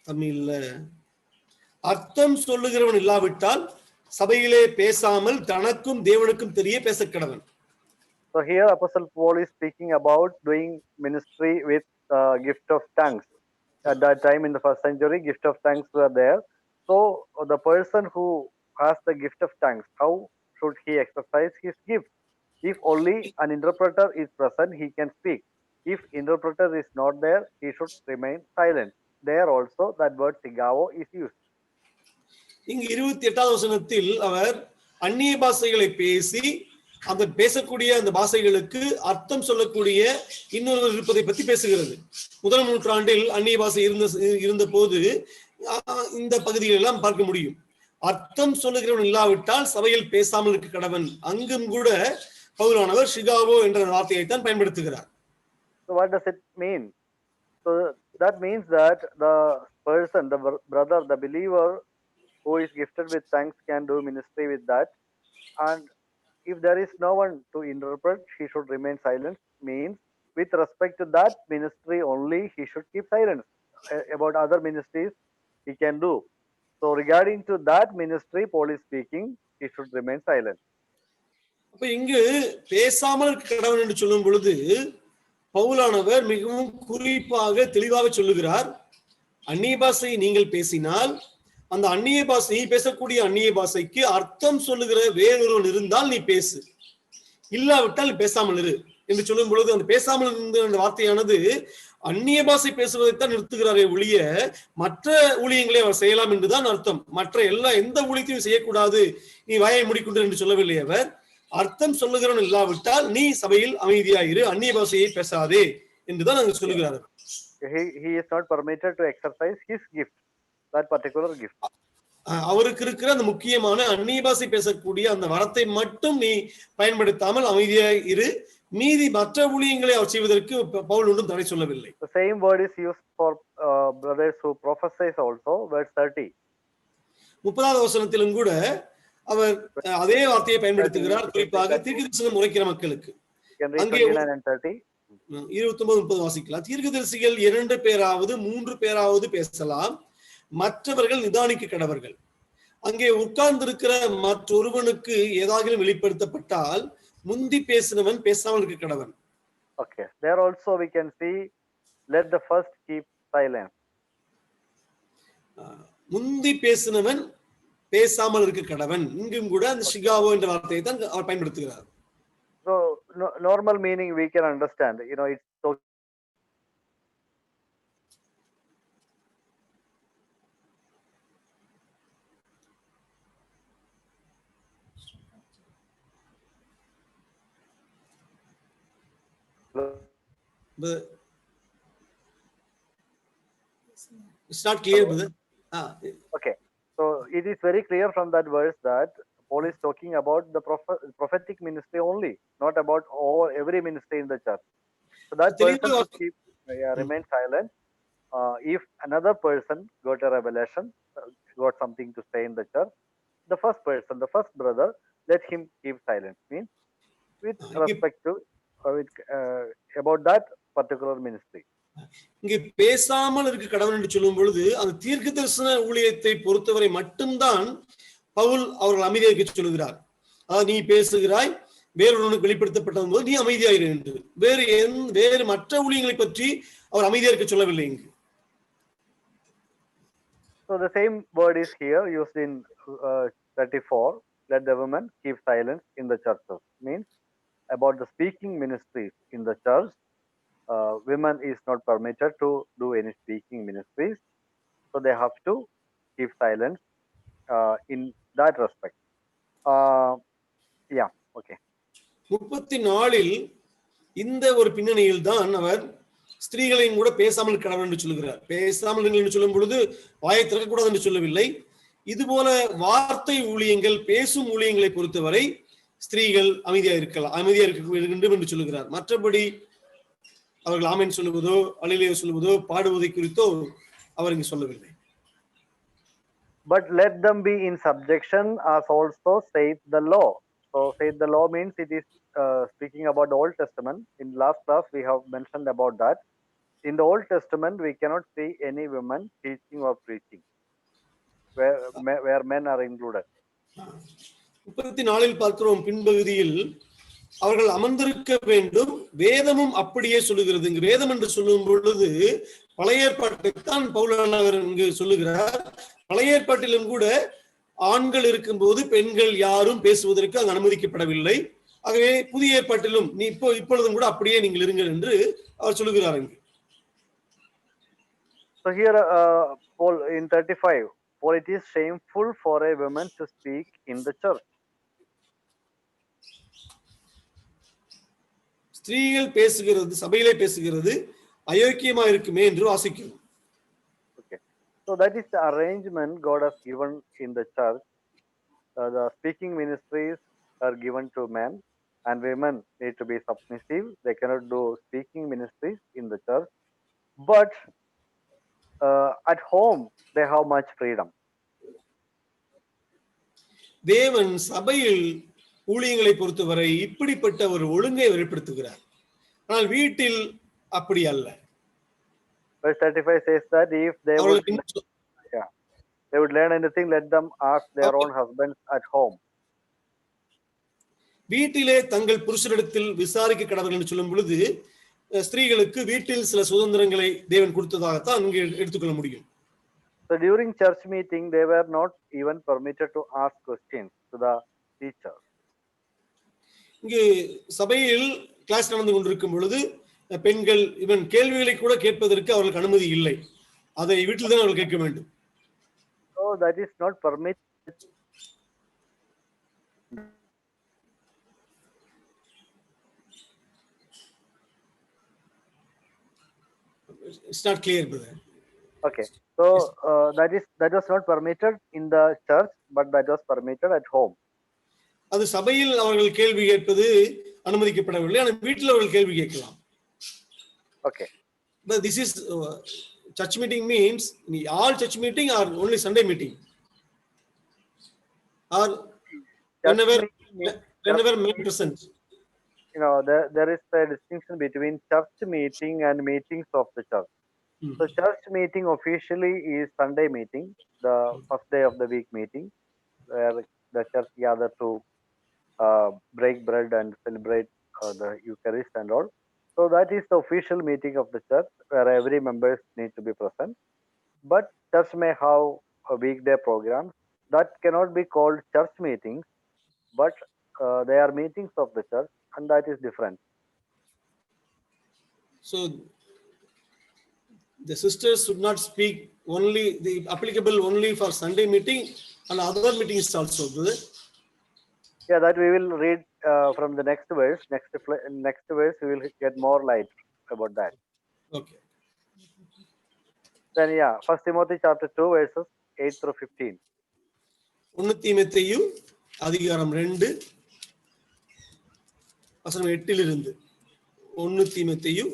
தமிழ்ல அர்த்தம் சொல்லுகிறவன் இல்லாவிட்டால் சபையிலே பேசாமல் தனக்கும் தேவனுக்கும் தெரிய பேசக்கடவன். So here Apostle Paul is speaking about doing ministry with gift of tongues. At that time in the first century, gift of tongues were there. So the person who has the gift of tongues, how should he exercise his gift? If only an interpreter is present, he can speak. If interpreter is not there, he should remain silent. There also that word sigao is used. இங்கு 28வது வசனத்தில் அவர் அந்நிய பாஷைகளை பேசி அந்த பேசக்கூடிய அந்த பாஷைகளுக்கு அர்த்தம் சொல்லக்கூடிய இன்னொருவர் இருப்பதை பற்றி பேசுகிறது. முதல் நூற்றாண்டில் அந்நிய பாஷை இருந்த போது இந்த பகுதிகள் எல்லாம் பார்க்க முடியும். அர்த்தம் சொல்லுகிறவன் இல்லாவிட்டால் சபையில் பேசாமல் இருக்க கடவன். அங்கும் கூட பவுலானவர் சிகாவோ என்ற வார்த்தையை தான் பயன்படுத்துகிறார். So what does it mean? So that means that the person, the brother, the believer who is gifted with tongues can do ministry with that. And if there is no one to interpret, he should remain silent. Means with respect to that ministry only, he should keep silence. About other ministries, he can do. So regarding to that ministry, Paul is speaking, he should remain silent. அப்ப இங்கு பேசாமல் இருக்க கடவன் என்று சொல்லும் பொழுது பவுலானவர் மிகவும் குறிப்பாக தெளிவாக சொல்லுகிறார். அந்நிய பாஷை நீங்கள் பேசினால் அந்த அந்நிய பாஷை, நீ பேசக்கூடிய அந்நிய பாஷைக்கு அர்த்தம் சொல்லுகிற வேறொருவன் இருந்தால் நீ பேசு, இல்லாவிட்டால் பேசாமல் இரு என்று சொல்லும் பொழுது அந்த பேசாமல் இருந்த அந்த வார்த்தையானது அந்நிய பாஷை பேசுவதைத்தான் நிறுத்துகிறாரே ஒழிய மற்ற ஊழியங்களை அவர் செய்யலாம் என்றுதான் அர்த்தம். மற்ற எந்த ஊழியத்தையும் செய்யக்கூடாது, நீ வாயை மூடிக்கொண்டு என்று சொல்லவில்லை. அவர் அர்த்தம் சொல்லுகிறவன் இல்லாவிட்டால் நீ சபையில் அமைதியாயிரு, அந்நிய பாஷையை பேசாதே என்றுதான் அங்கு சொல்லுகிறார். He is not permitted to exercise his gift, that particular gift. அவருக்கு இருக்கிற அந்த முக்கியமான அந்நிய பாஷை பேசக்கூடிய அந்த வரத்தை மட்டும் நீ பயன்படுத்தாமல் அமைதியாய் இரு, மீதி மற்ற ஊழியங்களை அவர் செய்வதற்கு பவுல் ஒன்றும் தடை சொல்லவில்லை. The same word is used for brothers who prophesy also, verse 30. 30வது வசனத்திலும் கூட அவர் அதே வார்த்தையை பயன்படுத்துகிறார், குறிப்பாக தீர்க்கதரிசனம் உரைக்கிற மக்களுக்கு. அங்கே 29-30 வாசிக்கலாம். தீர்க்கதரிசிகள் 2 பேராவது 3 பேராவது பேசலாம், மற்றவர்கள் நிதானிக்க கடவர்கள். அங்கே உட்கார்ந்திருக்கிற மற்றொருவனுக்கு ஏதாகிலும் வெளிப்படுத்தப்பட்டால் முந்தி பேசினவன் பேசாமல் இருக்க கடவன். Okay, there also we can see let the first keep silence. முந்தி பேசினவன் பேசாமல் இருக்க கடவன். இங்கும் கூட அந்த சிகாவோ என்ற வார்த்தையை தான் அவர் பயன்படுத்துகிறார். So normal meaning we can understand, it's so but it's not clear, brother. Okay, so it is very clear from that verse that Paul is talking about the prophetic ministry only, not about every ministry in the church. So that person should keep remain silent. If another person got a revelation, got something to say in the church, the first person, the first brother, let him keep silent. Means with respect to about that particular ministry. இங்கே பேசாமல் இருக்க கடவுள் என்று சொல்லும் பொழுது அந்த தீர்க்க தரிசன ஊழியத்தை பொறுத்தவரை மட்டும்தான் பவுல் அவர்கள் அமைதியாக இருக்க சொல்லுகிறார். அதாவது நீ பேசுகிறாய், வேறொருவனுக்கு வெளிப்படுத்தப்பட்டது போது நீ அமைதியாயிரு என்று. வேறு மற்ற ஊழியங்களை பற்றி அவர் அமைதியாக இருக்க சொல்லவில்லை இங்கு. So the same word is here used in 34. Let the women keep silence in the churches. Means about the speaking ministries in the church, women is not permitted to do any speaking ministries, so they have to keep silence in that respect. Yeah, okay. 34 இந்த ஒரு பின்னணியில் தான் அவர் ஸ்திரீகளையும் கூட பேசாமல் கடவன் என்று சொல்லுகிறார். பேசாமல் என்று சொல்லும் பொழுது வாயை திறக்கக்கூடாது என்று சொல்லவில்லை. இது போல வார்த்தை ஊழியங்கள், பேசும் ஊழியங்களை பொறுத்தவரை ஸ்திரீகள் அமைதியா இருக்க வேண்டும் என்று சொல்லுகிறார். மற்றபடி அவர்கள் ஆமென் சொல்லுவதோ அல்லேலூயா சொல்லுவதோ பாடுவதை குறித்தோ அவர் இங்கு சொல்லவில்லை. But let them be in subjection as also saith the law. So saith the law means it is speaking about the Old Testament. In last class we have mentioned about that. In the Old Testament we cannot see any women teaching or preaching where men are included. 34 பார்க்கிறோம் பின்பகுதியில் அவர்கள் அமர்ந்திருக்க வேண்டும், வேதமும் அப்படியே சொல்லுகிறது. இங்கு வேதம் என்று சொல்லும் பொழுது பழைய ஏற்பாட்டைத்தான் பவுலானவர் இங்கு சொல்லுகிறார். பழைய ஏற்பாட்டிலும் கூட ஆண்கள் இருக்கும்போது பெண்கள் யாரும் பேசுவதற்கு அங்கு அனுமதிக்கப்படவில்லை. ஆகவே புதிய ஏற்பாட்டிலும் நீ இப்பொழுதும் கூட அப்படியே நீங்கள் இருங்கள் என்று அவர் சொல்லுகிறார். So here Paul in 35, for it is shameful for a woman to speak in the church. ஸ்திரீகள் பேசுகிறது, சபையிலே பேசுகிறது அயோக்கியமா இருக்குமே என்று வாசிக்கிறோம். Okay, so that is the arrangement God has given in the church. The speaking ministries are given to men, and women need to be submissive. They cannot do speaking ministries in the church, but at home they have much freedom. தேவன் சபையில் ஊழியங்களை பொறுத்தவரை இப்படிப்பட்ட ஒரு ஒழுங்கை ஏற்படுத்துகிறார். ஆனால் வீட்டில் அப்படி அல்ல. Verse 35 says that if they would learn anything, let them ask their own husbands at home. வீட்டிலே தங்கள் புருஷரிடத்தில் விசாரிக்க கடவர்கள் என்று சொல்லும் பொழுது ஸ்திரீகளுக்கு வீட்டில் சில சுதந்திரங்களை தேவன் கொடுத்ததாகத்தான் இங்கு எடுத்துக்கொள்ள முடியும். So during church meeting they were not even permitted to ask questions to the teacher. இங்கு சபையில் கிளாஸ் நடந்து கொண்டிருக்கும் பொழுது பெண்கள் இவன் கேள்விகளை கூட கேட்பதற்கு அவர்களுக்கு அனுமதி இல்லை. அதை வீட்டில் தான் அவர்கள் கேட்க வேண்டும். So that is not permitted. It's not clear, brother. Okay, so that was not permitted in the church, but that was permitted at home. அது சபையில் அவர்கள் கேள்வி கேட்பது அனுமதிக்கப்படவில்லை, ஆனால் வீட்டில் அவர்கள் கேள்வி கேட்கலாம். Okay, but this is church meeting means all church meeting or only Sunday meeting, or whenever men present. You know, there is a distinction between church meeting and meetings of the church. So church meeting officially is Sunday meeting, the first day of the week meeting, where the church gather to break bread and celebrate the Eucharist and all. So that is the official meeting of the church where every members need to be present. But church may have a weekday program that cannot be called church meetings, but they are meetings of the church, and that is different. So the sisters should not speak only the applicable only for Sunday meeting and other meetings also, brother. Yeah, that we will read from the next verse. Next verse we will get more light about that. Okay. Then 1 Timothy chapter 2 verses 8 through 15. 1 தீமோத்தேயு அதிகாரம் 2 வசனம் 8 இலிருந்து. 1 தீமோத்தேயு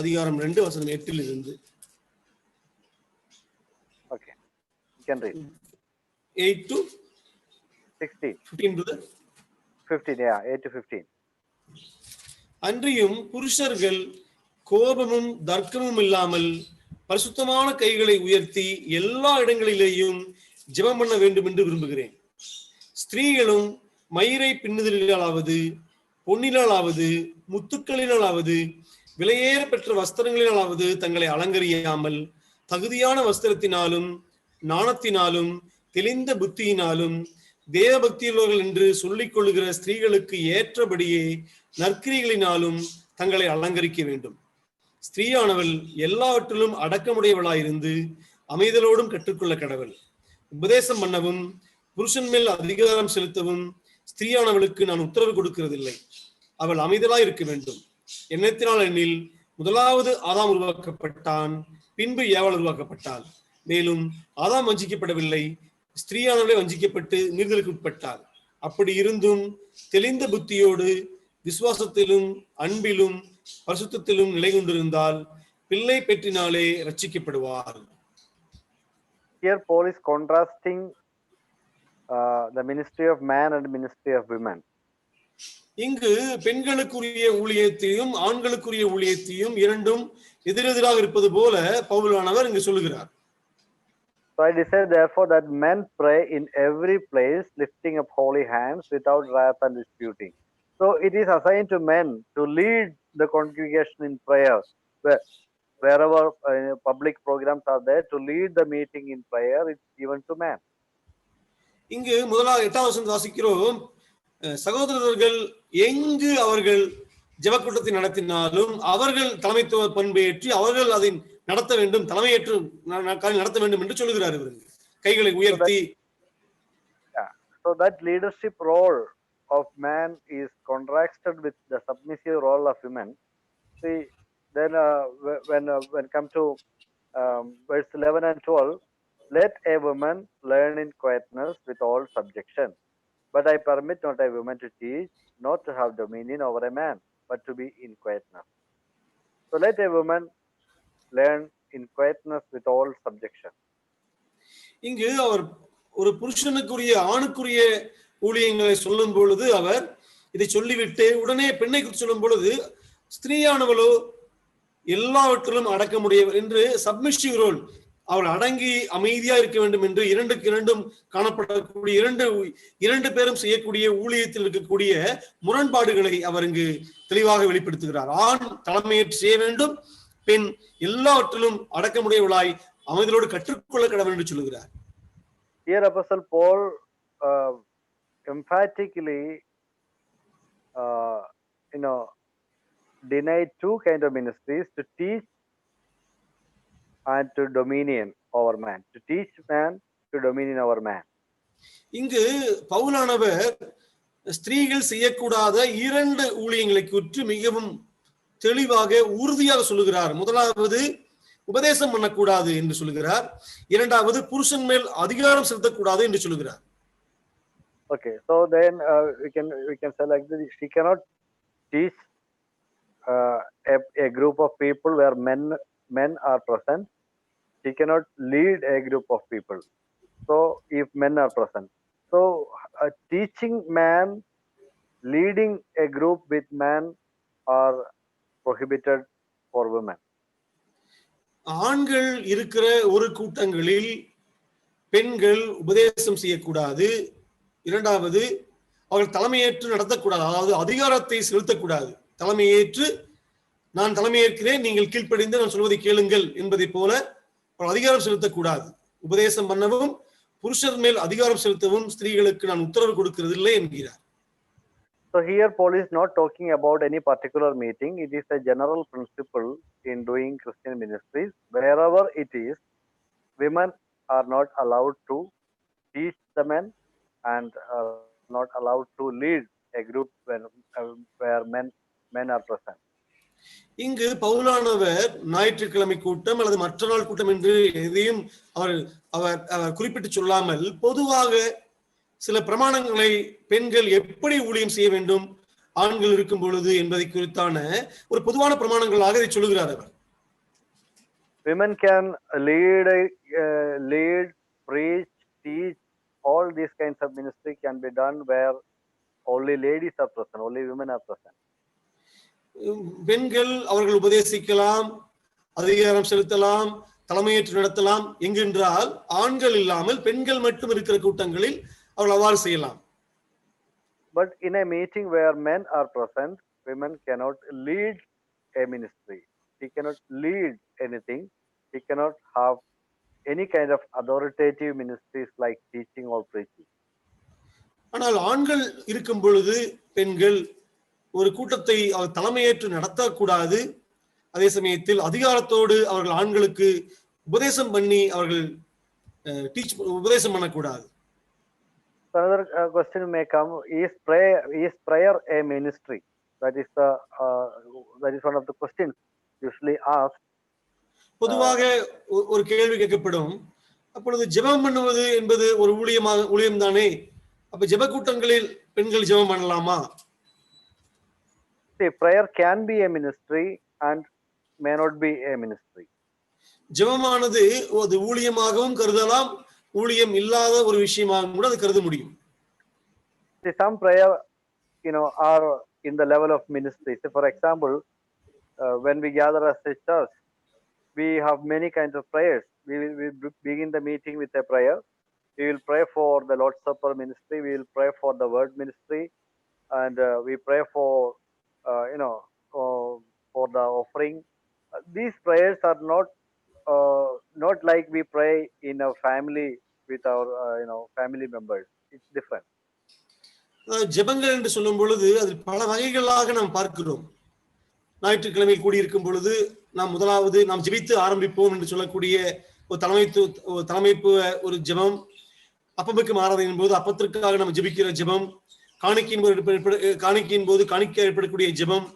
அதிகாரம் 2 வசனம் 8 இலிருந்து. Okay, you can read 8 to 16. 15, brother. 15, 8 to 15. அன்றியும் புருஷர்கள் கோபமும் தர்க்கமும் இல்லாமல் பரிசுத்தமான கைகளை உயர்த்தி எல்லா இடங்களிலேயும் ஜெபம் பண்ண வேண்டும் என்று விரும்புகிறேன். ஸ்திரீகளும் மயிரை பின்னுதலாவது, பொன்னிலாவது, முத்துக்களினாலாவது, விலையேற பெற்ற வஸ்திரங்களினாலாவது தங்களை அலங்கரியாமல் தகுதியான வஸ்திரத்தினாலும் நாணத்தினாலும் தெளிந்த புத்தியினாலும் தேவபக்தியுள்ளவர்கள் என்று சொல்லிக் கொள்ளுகிற ஸ்திரீகளுக்கு ஏற்றபடியே நற்கிரிகளினாலும் தங்களை அலங்கரிக்க வேண்டும். ஸ்திரீயானவள் எல்லாவற்றிலும் அடக்கமுடையவளாயிருந்து அமைதலோடும் கற்றுக்கொள்ள கடவள். உபதேசம் பண்ணவும் புருஷன் மேல் அதிகாரம் செலுத்தவும் ஸ்திரீயானவளுக்கு நான் உத்தரவு கொடுக்கிறதில்லை. அவள் அமைதலாய் இருக்க வேண்டும். எண்ணத்தினால் எண்ணில் முதலாவது ஆதாம் உருவாக்கப்பட்டான், பின்பு ஏவாள் உருவாக்கப்பட்டாள். மேலும் ஆதாம் வஞ்சிக்கப்படவில்லை, ஸ்திரீயானவளே வஞ்சிக்கப்பட்டு மீறுதலுக்கு உட்பட்டாள். அப்படி இருந்தும் தெளிந்த புத்தியோடு விசுவாசத்திலும் அன்பிலும் பரிசுத்தத்திலும் நிலை கொண்டிருந்தால் பிள்ளை பெற்றினாலே ரட்சிக்கப்படுவார். Here Paul is contrasting the ministry of man and ministry of women. இங்கு பெண்களுக்குரிய ஊழியத்தையும் ஆண்களுக்குரிய ஊழியத்தையும் இரண்டும் எதிரெதிராக இருப்பது போல பவுலானவர் இங்கு சொல்லுகிறார். So I decide therefore that men pray in every place, lifting up holy hands without wrath and disputing. So it is assigned to men to lead the congregation in prayer. Wherever public programs are there, to lead the meeting in prayer, it's given to man. இங்கு முதலாக 8வது வசனம் வாசிக்கிறோம், சகோதரர்கள் எங்கு அவர்கள் ஜெபக்கூட்டத்தை நடத்தினாலும் அவர்கள் தலைமைத்துவ பண்பேற்றி அவர்கள் அதை நடத்த வேண்டும், தலைமையேற்று நடத்த வேண்டும் என்று சொல்லுகிறார். இவர்கள் கைகளை உயர்த்தி. So that leadership role of man is contrasted with the submissive role of women. See, then when come to verse 11 and 12, let a woman learn in quietness with all subjection. But I permit not a woman to teach, not to have dominion over a man, but to be in quietness. So let a woman learn in quietness with all subjection. இங்கு அவர் ஒரு புருஷனுக்குரிய ஆணுக்குரிய ஊழியங்களை சொல்லும் பொழுது அவர் இதை சொல்லிவிட்டு உடனே பெண்ணை குறித்து சொல்லும் பொழுது ஸ்திரீயானவளோ எல்லாவற்றிலும் அடக்க முடியவர் என்று சப்மிஷிவ் ரோல், அவள் அடங்கி அமைதியா இருக்க வேண்டும் என்று இரண்டுக்கு இரண்டும் காணப்படக்கூடிய இரண்டு பேரும் செய்யக்கூடிய ஊழியத்தில் இருக்கக்கூடிய முரண்பாடுகளை அவர் இங்கு தெளிவாக வெளிப்படுத்துகிறார். ஆண் தலைமையேற்று செய்ய வேண்டும், பெண் எல்லாவற்றிலும் அடக்கமுடையவளாய் அமைதியோடு கற்றுக்கொள்ள கடவுள் என்று சொல்லுகிறார். Here Apostle Paul emphatically denied two kind of ministries: to teach and to dominion over man. To teach man, to dominion over man. இங்கு பவுலானவர் ஸ்திரீகள் செய்யக்கூடாத இரண்டு ஊழியங்களை குறித்து மிகவும் தெளிவாக உறுதியாக சொல்லுகிறார். முதலாவது உபதேசம் பண்ணக்கூடாது என்று சொல்லுகிறார். இரண்டாவது புருஷன் மேல் அதிகாரம் செலுத்தக்கூடாது என்று சொல்லுகிறார். Okay, so then we can say like this: she cannot teach a group of people where men are present. She cannot lead a group of people. So if men are present, so teaching man, leading a group with men are prohibited for women. ஆண்கள் இருக்கிற ஒரு கூட்டங்களில் பெண்கள் உபதேசம் செய்யக்கூடாது. இரண்டாவது அவர்கள் தலைமையேற்று நடத்தக்கூடாது, அதாவது அதிகாரத்தை செலுத்தக்கூடாது. தலைமையேற்று நான் தலைமையேற்கிறேன், நீங்கள் கீழ்ப்படிந்து நான் சொல்வதை கேளுங்கள் என்பதை போல அதிகாரம் செலுத்தக்கூடாது. உபதேசம் பண்ணவும் புருஷர் மேல் அதிகாரம் செலுத்தவும் ஸ்திரீகளுக்கு நான் உத்தரவு கொடுக்கிறதில்லை என்கிறார். So here Paul is not talking about any particular meeting. It is a general principle in doing Christian ministries. Wherever it is, women are not allowed to teach the men and not allowed to lead a group where men are present. இங்கு பவுலானவர் ஞாயிற்றுக்கிழமை கூட்டம் அல்லது மற்ற நாள் கூட்டம் என்று எதையும் அவர் குறிப்பிட்டு சொல்லாமல் பொதுவாக சில பிரமாணங்களை பெண்கள் எப்படி ஊழியம் செய்ய வேண்டும் ஆண்கள் இருக்கும் பொழுது என்பதை குறித்தான ஒரு பொதுவான பிரமாணங்களாக இதை சொல்லுகிறார் அவர். Women can lead, preach, teach. All these kinds of ministry can be done where only ladies are present, only women are present. பெண்கள் அவர்கள் உபதேசிக்கலாம், அதிகாரம் செலுத்தலாம், தலைமையேற்று நடத்தலாம் என்கின்றால் ஆண்கள் இல்லாமல் பெண்கள் மட்டும் இருக்கிற கூட்டங்களில் அவர்கள் அவ்வாறு செய்யலாம். But in a meeting where men are present, women cannot lead a ministry. She cannot lead anything. She cannot have any kind of authoritative ministries like teaching or preaching. ஆனால் ஆண்கள் இருக்கும் பொழுது பெண்கள் ஒரு கூட்டத்தை அவர் தலைமையேற்று நடத்தக்கூடாது. அதே சமயத்தில் அதிகாரத்தோடு அவர்கள் ஆண்களுக்கு உபதேசம் பண்ணி அவர்கள் உபதேசம் பண்ணக்கூடாது. Another question may come: is prayer a ministry? That is one of the questions usually asked. பொதுவாக ஒரு கேள்வி கேட்கப்படும், அப்பொழுது ஜெபம் பண்ணுவது என்பது ஒரு ஊழியம் தானே, அப்ப ஜெப கூட்டங்களில் பெண்கள் ஜெபம் பண்ணலாமா? See, prayer can be a ministry and may not be a ministry. ஜெபமானது ஒரு ஊழியமாகவும் கருதலாம், ஊழியம் இல்லாத ஒரு விஷயமாகவும் கூட அது கருத முடியும். See, some prayer, are in the level of ministry. So, for example, when we gather as a church, we have many kinds of prayers. We begin the meeting with a prayer. We will pray for the Lord's Supper ministry. We will pray for the Word ministry, and we pray for, for the offering. These prayers are not like we pray in a family with our, family members. It's different. ஜெபங்கள் என்று சொல்லும் பொழுது அது பல வகைகளாக நாம் பார்க்கிறோம். ஞாயிற்றுக்கிழமை கூடியிருக்கும் பொழுது முதலாவது நாம் ஜெபித்து ஆரம்பிப்போம் என்று சொல்லக்கூடிய ஒரு தலைமைப்பு ஒரு ஜெபம். அப்பமுக்கு ஆராதனையின் போது அப்பத்திற்காக நம்ம ஜெபிக்கிற ஜெபம், காணிக்கையின் போது காணிக்க ஏற்படக்கூடிய ஜெபம்,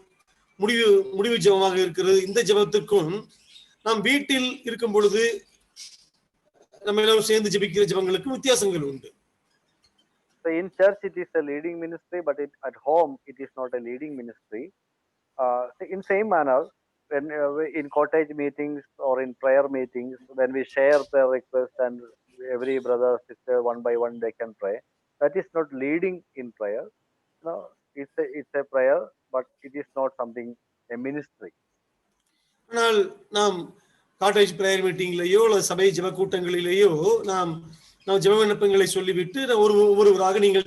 முடிவு ஜெபமாக இருக்கிறது. இந்த ஜெபத்துக்கும் நாம் வீட்டில் இருக்கும் பொழுது நம்ம எல்லாரும் சேர்ந்து ஜெபிக்கிற ஜெபங்களுக்கும் வித்தியாசங்கள் உண்டு. So in church it is a leading ministry, but at home it is not a leading ministry. In same manner, when in cottage meetings or in prayer meetings, when we share the request and every brother sister one by one they can pray, that is not leading in prayer. No, it's a prayer, but it is not something a ministry. ஆனால் நாம் cottage prayer மீட்டிங்லயோ அல்லது சபை ஜெப கூட்டங்களிலேயோ நாம் ஜெப விண்ணப்பங்களை சொல்லிவிட்டு ஒவ்வொருவராக நீங்கள்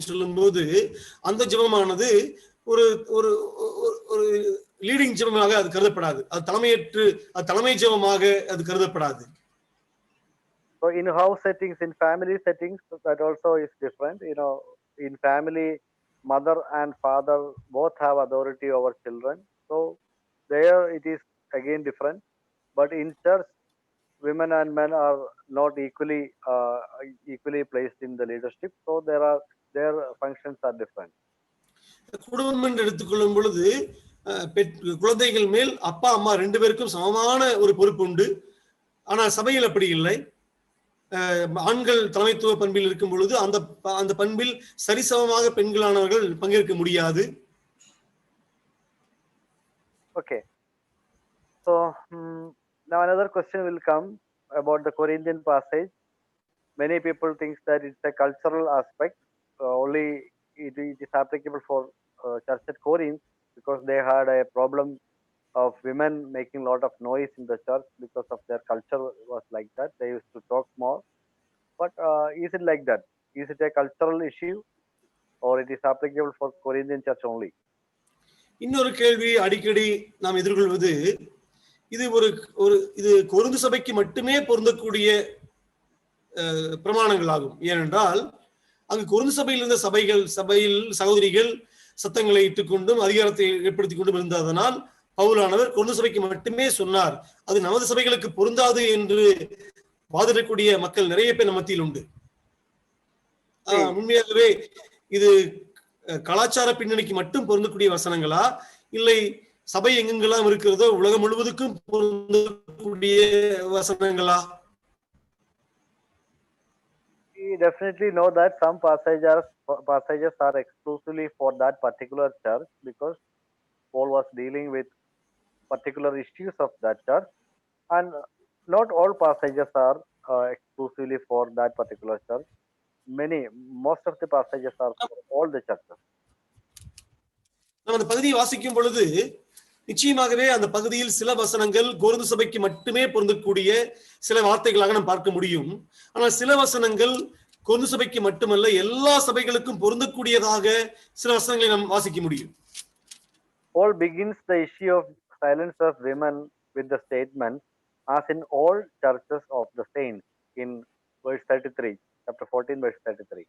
சொல்லும் போது அந்த ஜெபமானது ஒரு ஒரு ஒரு லீடிங் ஜெபமாக அது கருதப்படாது. அது தலைமை ஜெபமாக அது கருதப்படாது. So in house settings, in family settings, that also is different. In family, mother and father both have authority over children. So there it is again different. But in church, women and men are not equally placed in the leadership. So their functions are different. குடும்பம் என்று எடுத்துக்கொள்ளும் பொழுது குழந்தைகள் மேல் அப்பா அம்மா ரெண்டு பேருக்கும் சமமான ஒரு பொறுப்பு உண்டு. ஆனால் சபையில் அப்படி இல்லை. ஆண்கள் தலைமைத்துவ பண்பில் இருக்கும் பொழுது அந்த பண்பில் சரிசமமாக பெண்களானவர்கள் பங்கேற்க முடியாது. Okay. So now another question will come about the Corinthian passage. Many people think that it's a cultural aspect. Only it is applicable for church at Corinth because they had a problem of women making a lot of noise in the church because of their culture was like that. They used to talk more. But is it like that? Is it a cultural issue or it is applicable for Corinthian church only? இன்னொரு கேள்வி அடிக்கடி நாம் எதிர்கொள்வது, இது இது Corinth சபைக்கு மட்டுமே பொருந்தக்கூடிய பிரமாணங்கள் ஆகும். ஏனென்றால் அங்கு கொரிந்து சபையில் இருந்த சபையில் சகோதரிகள் சத்தங்களை இட்டுக்கொண்டும் அதிகாரத்தை ஏற்படுத்திக் கொண்டும் இருந்ததனால் பவுலானவர் கொரிந்து சபைக்கு மட்டுமே சொன்னார். அது நமது சபைகளுக்கு பொருந்தாது என்று வாதிடக்கூடிய மக்கள் நிறைய பேர் நம்ம மத்தியில் உண்டு. உண்மையாகவே இது கலாச்சார பின்னணிக்கு மட்டும் பொருந்தக்கூடிய வசனங்களா, இல்லை சபை எங்கெங்கெல்லாம் இருக்கிறதோ உலகம் முழுவதுக்கும் பொருந்தக்கூடிய வசனங்களா? We definitely know that some passages are exclusively for that particular church because Paul was dealing with particular issues of that church, and not all passages are exclusively for that particular church. Most of the passages are for all the churches. நாம் அந்த பகுதியை வாசிக்கும் பொழுது நிச்சயமாகவே அந்த பகுதியில் சில வசனங்கள் கொரிந்து சபைக்கு மட்டுமே பொருந்தக்கூடிய சில வார்த்தைகளாக நாம் பார்க்க முடியும். ஆனால் சில வசனங்கள் கொரிந்து சபைக்கு மட்டுமல்ல எல்லா சபைகளுக்கும் பொருந்தக்கூடியதாக சில வசனங்களை நாம் வாசிக்க முடியும். Paul begins the issue of silence of women with the statement, as in all churches of the saints, in verse 33, chapter 14, verse 33.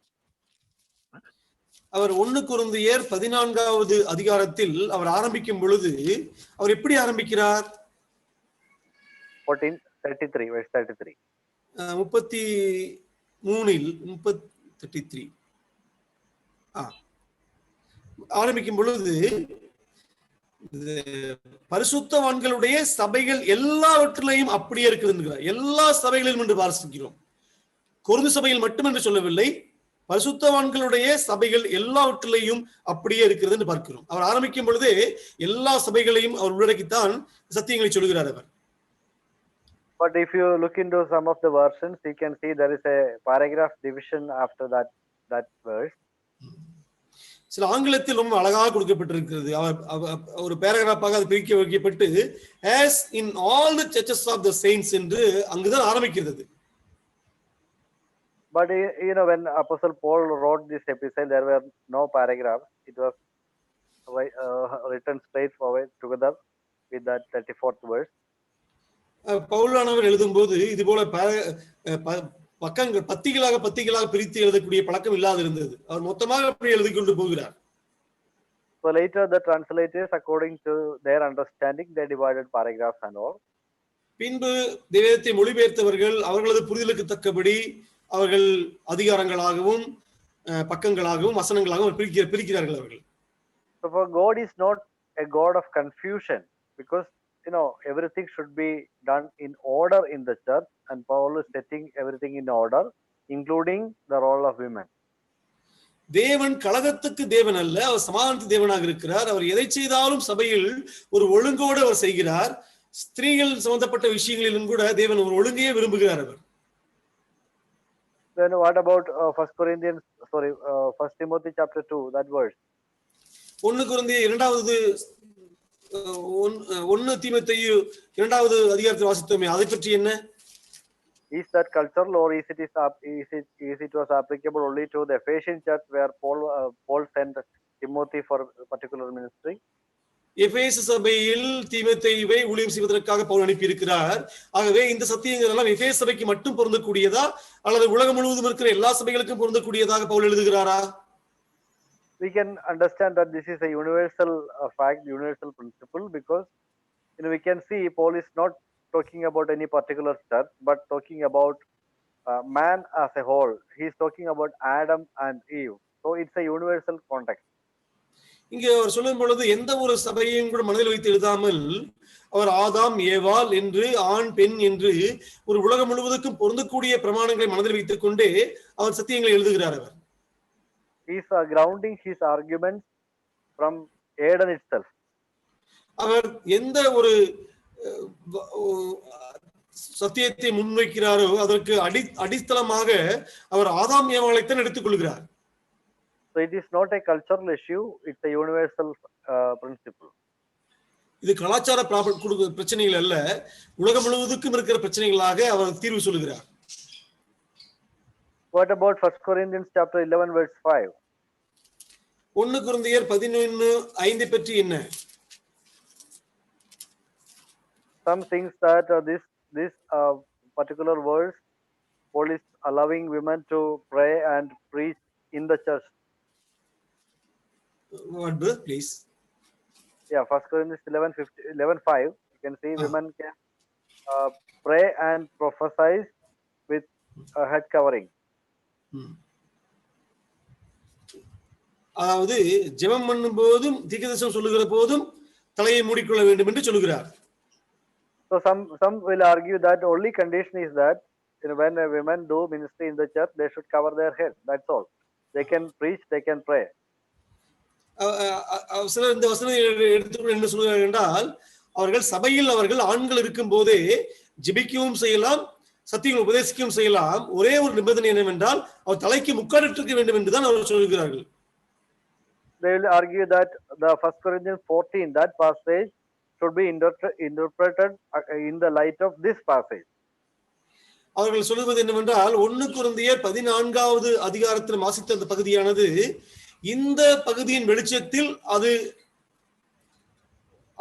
அவர் 1 கொரிந்தியர் 14வது அதிகாரத்தில் அவர் ஆரம்பிக்கும் பொழுது அவர் எப்படி ஆரம்பிக்கிறார்? 14:33, verse 33. 33 ஆரம்பிக்கும் பொழுது பரிசுத்தவான்களுடைய சபைகள் எல்லாவற்றிலையும் அப்படியே இருக்குதுங்கிறார். எல்லா சபைகளிலும் என்று வாசிக்கிறோம். கொரிந்து சபையில் மட்டுமென்று சொல்லவில்லை, பரிசுத்தவான்களுடைய சபைகள் எல்லாவற்றிலையும் அப்படியே இருக்கிறது என்று பார்க்கிறோம். அவர் ஆரம்பிக்கும் பொழுதே எல்லா சபைகளையும் அவர் உள்ளடக்கித்தான் சத்தியங்களை சொல்கிறார் அவர். But if you look into some of the versions, you can see there is a paragraph division after that verse. சில ஆங்கிலத்தில் ரொம்ப அழகாக கொடுக்கப்பட்டிருக்கிறது. ஒரு பேராகிராஃபாக அது பிரிக்க வைக்கப்பட்டு as in all the churches of the saints என்று அங்குதான் ஆரம்பிக்கிறது. But when Apostle Paul wrote this epistle, there were no paragraphs. It was written straightforward together with that 34th verse. பவுலானவர் எழுதும்போது இது போல பக்கங்கள் பத்திகளாக பிரித்து எழுதக்கூடிய பழக்கம் இல்லாது இருந்தது. அவர் மொத்தமாக அப்படி எழுதி கொண்டு போகிறார். So later the translators, according to their understanding, they divided paragraphs and all. பின்பு வேதத்தை மொழிபெயர்த்தவர்கள் அவர்களது புரிதலுக்கு தக்கபடி அவர்கள் அதிகாரங்களாகவும் பக்கங்களாகவும் வசனங்களாகவும் பிரிக்கிறார்கள் அவர்கள். So for God is not a God of confusion, because everything should be done in order in the church, and Paul is setting everything in order, including the role of women. தேவன் கலகத்துக்கு தேவன் அல்ல, அவர் சமாதானத்துக்கு தேவனாக இருக்கிறார். அவர் எதை செய்தாலும் சபையில் ஒரு ஒழுங்கோடு அவர் செய்கிறார். ஸ்திரீகள் சம்பந்தப்பட்ட விஷயங்களிலும் கூட தேவன் ஒரு ஒழுங்கையே விரும்புகிறார் அவர். Then what about 1 Timothy chapter 2, that verse? 1 கொரிந்தியர் 1 தீமோத்தேயு 2வது அதிகாரத்தை வாசித்தோமே, அதை பற்றி என்ன? Is that cultural, or is it was applicable only to the Ephesian church where Paul sent Timothy for a particular ministry? எபேசு சபையில் தீமோத்தேயுவை ஊழியம் செய்வதற்காக பவுல் அனுப்பி இருக்கிறார். ஆகவே இந்த சத்தியங்கள் எல்லாம் எபேசு சபைக்கு மட்டும் பொருந்தக்கூடியதா அல்லது உலகம் முழுவதும் இருக்கிற எல்லா சபைகளுக்கும் பொருந்தக்கூடியதாக Pavul எழுதுகிறாரா? We can understand that this is a universal fact, universal principle, because we can see Paul is not talking about any particular church, but talking about man as a whole. He is talking about Adam and Eve. So it's a universal context. இங்கே அவர் சொல்லும் பொழுது எந்த ஒரு சபையையும் கூட மனதில் வைத்து எழுதாமல் அவர் ஆதாம் ஏவாள் என்று ஆண் பெண் என்று ஒரு உலகம் முழுவதுக்கும் பொருந்தக்கூடிய பிரமாணங்களை மனதில் வைத்துக் கொண்டே அவர் சத்தியங்களை எழுதுகிறார். அவர் He is grounding his arguments from Eden itself. அவர் எந்த ஒரு சத்தியத்தை முன்வைக்கிறாரோ அதற்கு அடித்தளமாக அவர் ஆதாம் ஏவாளைத்தான் எடுத்துக் கொள்கிறார். So it is not a cultural issue, it's a universal principle. இது கலாச்சார பிரச்சனைகள் அல்ல, உலகம் முழுவதுக்கும் இருக்கிற பிரச்சனைகளாக அவர் தீர்வு சொல்கிறார். What about 1 Corinthians chapter 11 verse 5? 1 கொரிந்தியர் 11:5 பற்றி என்ன? Some things that this particular verse, Paul is allowing women to pray and preach in the church. What verse, please? Yeah, 1 Corinthians 11:5. You can see women can pray and prophesy with a head covering. அதாவது ஜெபம் பண்ணும் போதும் தீர்க்கதரிசனம் சொல்லுகிற போதும் தலையை மூடிக்கொள்ள வேண்டும் என்று சொல்கிறார். So some will argue that only condition is that when a women do ministry in the church, they should cover their head. That's all. They can preach, they can pray. சிலர் இந்த வசனத்தை எடுத்துக்கொண்டு என்ன சொல்கிறார்கள் என்றால், அவர்கள் சபையில் அவர்கள் ஆண்கள் இருக்கும் போதே ஜெபிக்கவும் செய்யலாம், சத்தியங்கள் உபதேசிக்கவும் செய்யலாம். ஒரே ஒரு நிபந்தனை என்னவென்றால் அவர் தலைக்கு முக்காடிட்டு இருக்க வேண்டும் என்றுதான் அவர் சொல்கிறார்கள். They will argue that the 1 Corinthians 14, that passage should be interpreted in the light of this passage. அவர்கள் சொல்வது என்னவென்றால் 1 கொரிந்தியர் 14வது அதிகாரத்தில் வாசித்த அந்த பகுதியானது இந்த பகுதியின் வெளிச்சத்தில் அது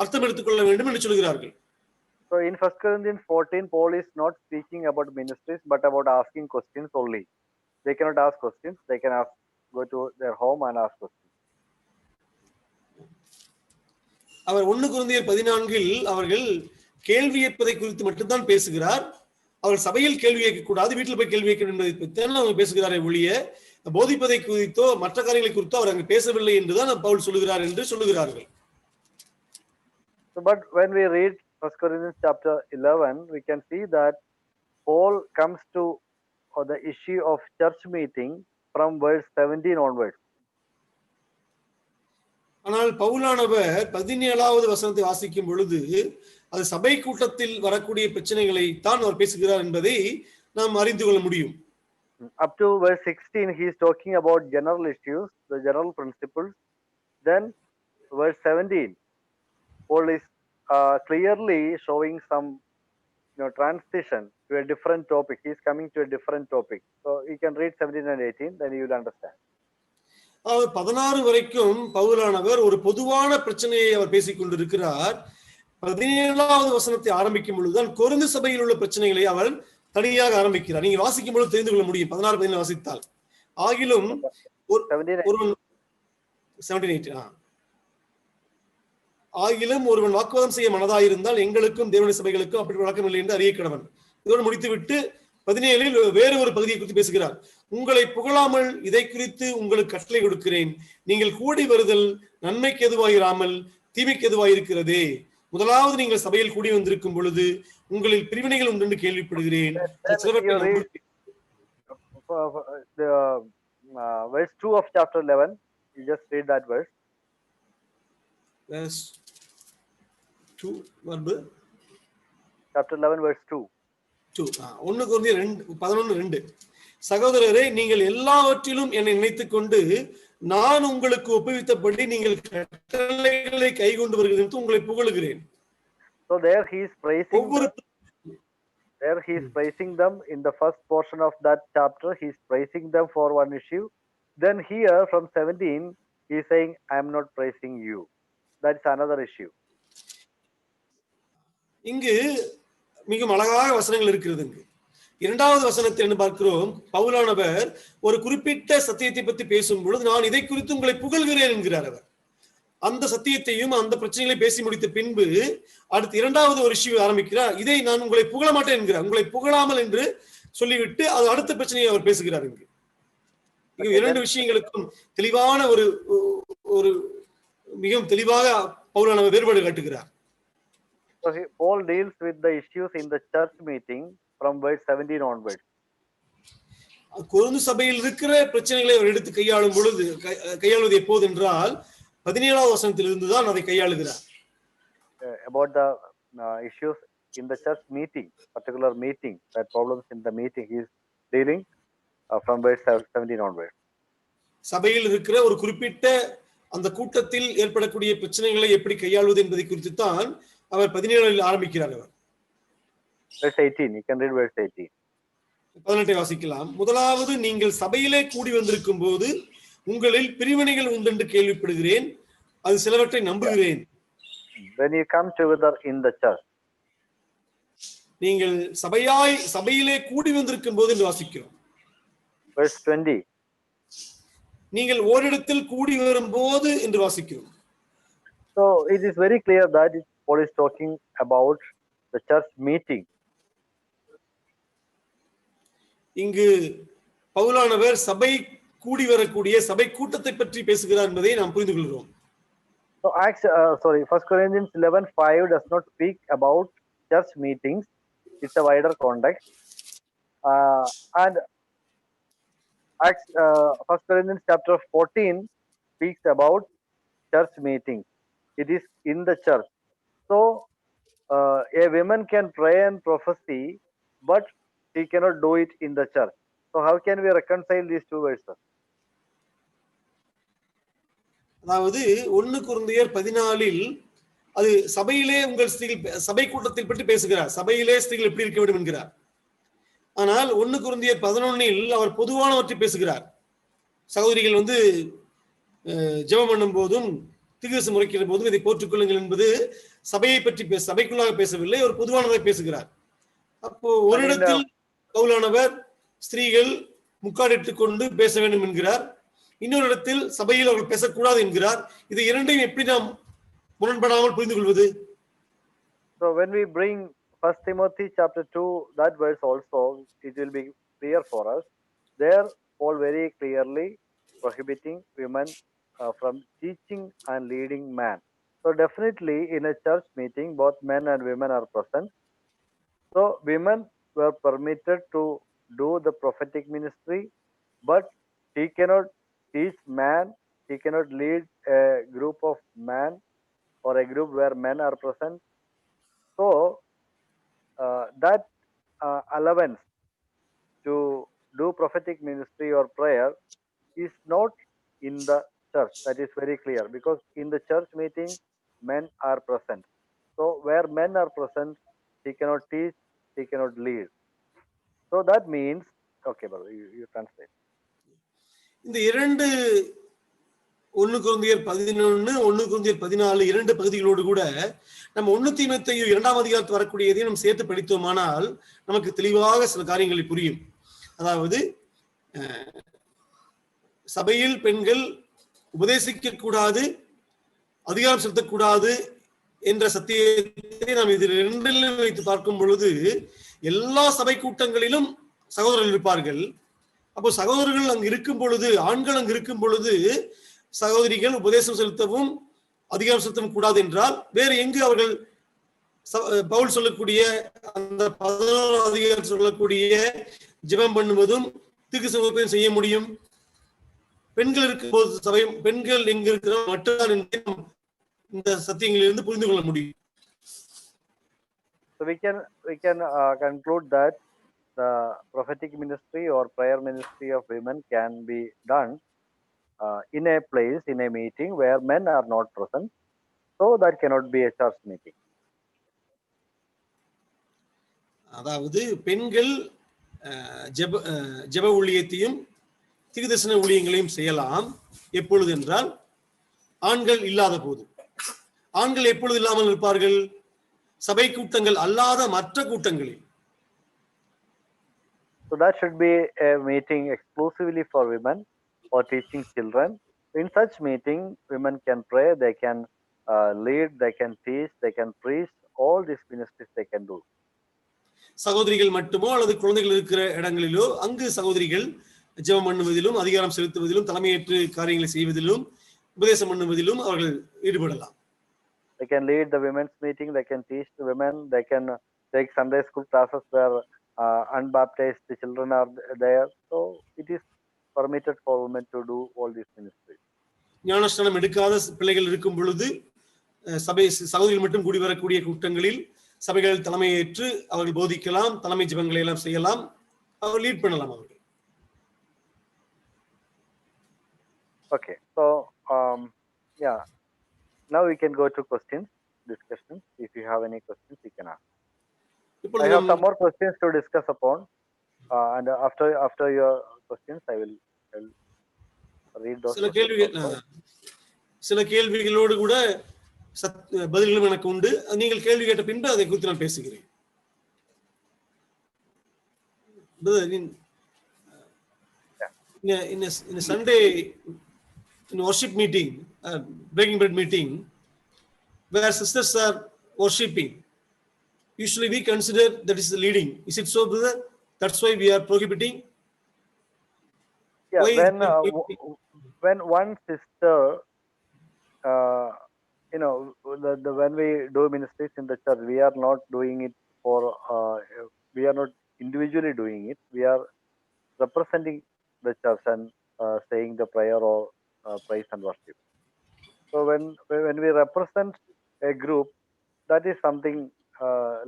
அர்த்தம் எடுத்துக்கொள்ள வேண்டும் என்று சொல்கிறார்கள். So in 1 Corinthians 14, Paul is not speaking about ministries but about asking questions only. They cannot ask questions, they can go to their home and ask questions. அவர் 1 கொரிந்தியர் 14 அவர்கள் கேள்வி கேட்பதை குறித்து மட்டும்தான் பேசுகிறார். அவர் சபையில் கேள்வி கேட்கக்கூடாது, வீட்டில் போய் கேள்வி கேட்க என்பதை பற்றி அவங்க பேசுகிறாரே ஒழிய போதிப்பதை குறித்தோ மற்ற காரியங்களை குறித்தோ அவர் அங்கு பேசவில்லை என்றுதான் பவுல் சொல்லுகிறார் என்று சொல்லுகிறார்கள். But when we read 1 Corinthians chapter 11, we can see that Paul comes to or the issue of church meeting from verse 17 onwards. ஆனால் பவுலானவர் 17வது வசனத்தை வாசிக்கும் பொழுது அது சபை கூட்டத்தில் வரக்கூடிய பிரச்சனைகளை தான் அவர் பேசுகிறார் என்பதை நாம் அறிந்து கொள்ள முடியும். Up to verse 16, he is talking about general issues, the general principles. Then, verse 17, Paul is clearly showing some transition to a different topic. He is coming to a different topic. So, you can read 17 and 18, then you will understand. 16 வரைக்கும் பவுலானவர் ஒரு பொதுவான பிரச்சனையை அவர் பேசிக் கொண்டிருக்கிறார். 17வது வசனத்தை ஆரம்பிக்கும் பொழுதுதான் Corinth சபையில் உள்ள பிரச்சனைகளை அவர் தனியாக ஆரம்பிக்கிறார். நீங்க வாசிக்கும் பொழுது தெரிந்து கொள்ள முடியும். 16 17 வாசித்தால். ஆகிலும் ஆகிலும் ஒருவன் வாக்குவாதம் செய்ய மனதாயிருந்தால் எங்களுக்கும் தேவனுடைய சபைகளுக்கும் அப்படி வழக்கம் இல்லை என்று அறிய கடவன். இதோடு முடித்துவிட்டு 17 வேறு ஒரு பகுதியை குறித்து பேசுகிறார். உங்களை புகழாமல் இதை குறித்து உங்களுக்கு கட்டளை கொடுக்கிறேன். நீங்கள் கூடி வருதல் நன்மைக்கு எதுவாயிராமல் தீமைக்கு எதுவாயிருக்கிறதே. முதலாவது நீங்கள் சபையில் கூடி வந்திருக்கும் பொழுது உங்களில் பிரிவினைகள் உண்டு என்று கேள்விப்படுகிறேன். Verse 2 of chapter 11, you just read that verse. Verse 2 verb chapter 11 verse 2. 1 கொரிந்தியர் 11:2. சகோதரரே, நீங்கள் எல்லாவற்றிலும் என்னை நினைத்துக் கொண்டு நான் உங்களுக்கு ஒப்புவித்தபடி நீங்கள் கட்டளைகளை கைக்கொண்டு வருகிறேன் உங்களை புகழுகிறேன். So there he is praising them in the first portion of that chapter. He is praising them for one issue. Then here from 17 he is saying, I am not praising you. That's another issue. இங்கு மிக அழகாக வசனங்கள் இருக்கிறதுங்க. 2வது வசனத்தில் என்ன பார்க்கிறோம்? பவுலானவர் ஒரு குறிப்பிட்ட சத்தியத்தை பற்றி பேசும் பொழுது நான் இதை குறித்து உங்களை புகழ்கிறேன் என்கிறார். அவர் அந்த சத்தியத்தையும் அந்த பிரச்சனைகளை பேசி முடித்த பின்பு அடுத்து 2வது ஒரு இஷ்யூ ஆரம்பிக்கிறார். இதை நான் உங்களை புகழ மாட்டேன் என்கிறார். உங்களை புகழாமல் என்று சொல்லிவிட்டு அது அடுத்த பிரச்சனையை அவர் பேசுகிறார். இங்கு 2 விஷயங்களுக்கும் தெளிவான ஒரு மிகவும் தெளிவாக பவுலானவர் வேறுபாடு காட்டுகிறார். So Paul deals with the issues in the church meeting from verse 17 onwards. Corinth சபையில் இருக்கிற பிரச்சனைகளை அவர் எடுத்து கையாளுவது எப்போது என்றால் 17வது வசனத்திலிருந்து தான் அதை கையாளுகிறார். About the issues in the church meeting, particular meeting, that problems in the meeting he is dealing from verse 17 onwards. சபையில் இருக்கிற ஒரு குறிப்பிட்ட அந்த கூட்டத்தில் ஏற்படக்கூடிய பிரச்சனைகளை எப்படி கையாளுவது என்பதை குறித்து தான் அவர் 17 ஆரம்பிக்கிறார். அவர் verse 18, you can read verse 18. 18 வாசிக்கலாம். முதலாவது நீங்கள் சபையிலே கூடி வந்திருக்கும் போது உங்களில் பிரிவினைகள் உண்டு என்று கேள்விப்படுகிறேன். அது சிலவற்றை நம்புகிறேன். When you come together in the church. நீங்கள் சபையிலே கூடி வந்திருக்கும் போது என்று வாசிக்கிறோம். verse 20. நீங்கள் ஓரிடத்தில் கூடி வரும்போது என்று வாசிக்கிறோம். So it is very clear that Paul is talking about the church meeting. இங்கு பவுலானவர் சபை கூடி வரக்கூடிய சபை கூட்டத்தை பற்றி பேசுகிறார் என்பதை நாம் புரிந்து கொள்கிறோம். So 1 Corinthians 11:5 does not speak about church meetings. It's a wider context. And 1 Corinthians chapter 14 speaks about church meetings. It is in the church. So a woman can pray and prophesy, but she cannot do it in the church. So how can we reconcile these two verses? அதாவது 1 கொரிந்தியர் 14 அது சபையிலே உங்கள் ஸ்திரீகள் சபை கூட்டத்தில் பற்றி பேசுகிறார். சபையிலே ஸ்திரீகள் எப்படி இருக்க வேண்டும் என்கிறார். ஆனால் 1 கொரிந்தியர் 11 அவர் பொதுவானவற்றை பேசுகிறார். சகோதரிகள் ஜெபம் பண்ணும் போதும் தீர்க்கதரிசனம் உரைக்கிற போதும் இதை போற்றுக்கொள்ளுங்கள் என்பது சபையை பற்றி சபைக்குள்ளாக பேசவில்லை, ஒரு பொதுவானதை பேசுகிறார். அப்போ ஒரு இடத்தில் பவுலானவர் ஸ்திரீகள் முக்காடிட்டுக் கொண்டு பேச வேண்டும் என்கிறார். இன்னொரு இடத்தில் சபையில் அவர்கள் பேசக்கூடாது என்கிறார். இது இரண்டையும் எப்படி நாம் முரண்படாமல் புரிந்து கொள்வது? So when we bring 1 Timothy chapter 2, that verse also, it will be clear for us. There Paul very clearly prohibiting women from teaching and leading man. So definitely in a church meeting, both men and women are present. So women were permitted to do the prophetic ministry, but he cannot teach man, he cannot lead a group of man or a group where men are present. So that allowance to do prophetic ministry or prayer is not in the church. That is very clear, because in the church meeting men are present. So where men are present, he cannot teach, he cannot lead. So that means, okay brother, you translate. இந்த இரண்டு 1 கொரிந்தியர் 11 1 கொரிந்தியர் 14 இரண்டு பகுதிகளோடு கூட நம்ம 1 தீமோத்தேயு 2ஆம் அதிகாரத்தில் வரக்கூடியதையும் நம்ம சேர்த்து படித்தோமானால் நமக்கு தெளிவாக சில காரியங்கள் புரியும். அதாவது சபையில் பெண்கள் உபதேசிக்க கூடாது, அதிகாரம் செலுத்தக்கூடாது என்ற சத்தியத்தை நாம் இதில் இரண்டிலும் வைத்து பார்க்கும் பொழுது எல்லா சபை கூட்டங்களிலும் சகோதரர்கள் இருப்பார்கள். அப்போ சகோதரர்கள் அங்கு இருக்கும் பொழுது, ஆண்கள் அங்கு இருக்கும் பொழுது சகோதரிகள் உபதேசம் செலுத்தவும் அதிகாரம் செலுத்தவும் கூடாது என்றால் வேறு எங்கு அவர்கள் பவுல் சொல்லக்கூடிய அந்த 11ஆம் அதிகாரம் சொல்லக்கூடிய ஜெபம் பண்ணுவதும் தீர்க்கதரிசனம் செய்ய முடியும்? பெண்கள் இருக்கும் போது சபை, பெண்கள் எங்க இருக்கிற மட்டும்தான் இந்த சத்தியங்களிலிருந்து புரிந்து கொள்ள முடியும். So we can conclude that the prophetic ministry or prayer ministry of women can be done in a place, in a meeting where men are not present. So that cannot be a church meeting. அதாவது பெண்கள் ஜெப ஊழியத்தையும் தீர்க்கதரிசன ஊழியங்களையும் செய்யலாம். எப்பொழுது என்றால் ஆண்கள் இல்லாத போது. ஆண்கள் எப்பொழுது இல்லாமல் இருப்பார்கள்? சபை கூட்டங்கள் அல்லாத மற்ற கூட்டங்களில். So that should be a meeting exclusively for women or teaching children. In such meeting, women can pray, they can lead, they can teach, they can preach, all these ministries they can do. சகோதரிகள் மட்டுமோ அல்லது குழந்தைகள் இருக்கிற இடங்களிலோ அங்கு சகோதரிகள் ஜெபம் பண்ணுவதிலும் அதிகாரம் செலுத்துவதிலும் தலைமையேற்று காரியங்களை செய்வதிலும் உபதேசம் பண்ணுவதிலும் அவர்கள் ஈடுபடலாம். They can lead the women's meeting, they can teach the women, they can take Sunday school classes where unbaptized children are there. So it is permitted for women to do all these ministries. ஞானஸ்நானம் எடுக்காத பிள்ளைகள் இருக்கும் பொழுது சபை சகோதரிகள் மட்டும் கூடி வரக்கூடிய கூட்டங்களில் சபைகள் தலைமையேற்று அவர்கள் போதிக்கலாம், தலைமை ஜெபங்களை எல்லாம் செய்யலாம், அவர் லீட் பண்ணலாம் அவர்கள். Okay, so yeah, now we can go to questions, discussions. If you have any questions, you can ask. I have some more questions to discuss upon, and after your questions, I'll read those. சில கேள்விகளோடு கூட பதில்களும் எனக்கு உண்டு. நீங்கள் கேள்வி கேட்ட பின்பு அதை குறித்து நான் பேசுகிறேன். In a Sunday in worship meeting, breaking bread meeting, where sisters are worshiping, usually we consider that is the leading. Is it so, brother? That's why we are prohibiting. Yeah, when one sister, when we do ministries in the church, we are not doing it for, we are not individually doing it. We are representing the church and saying the prayer or praise and worship. So when we represent a group, that is something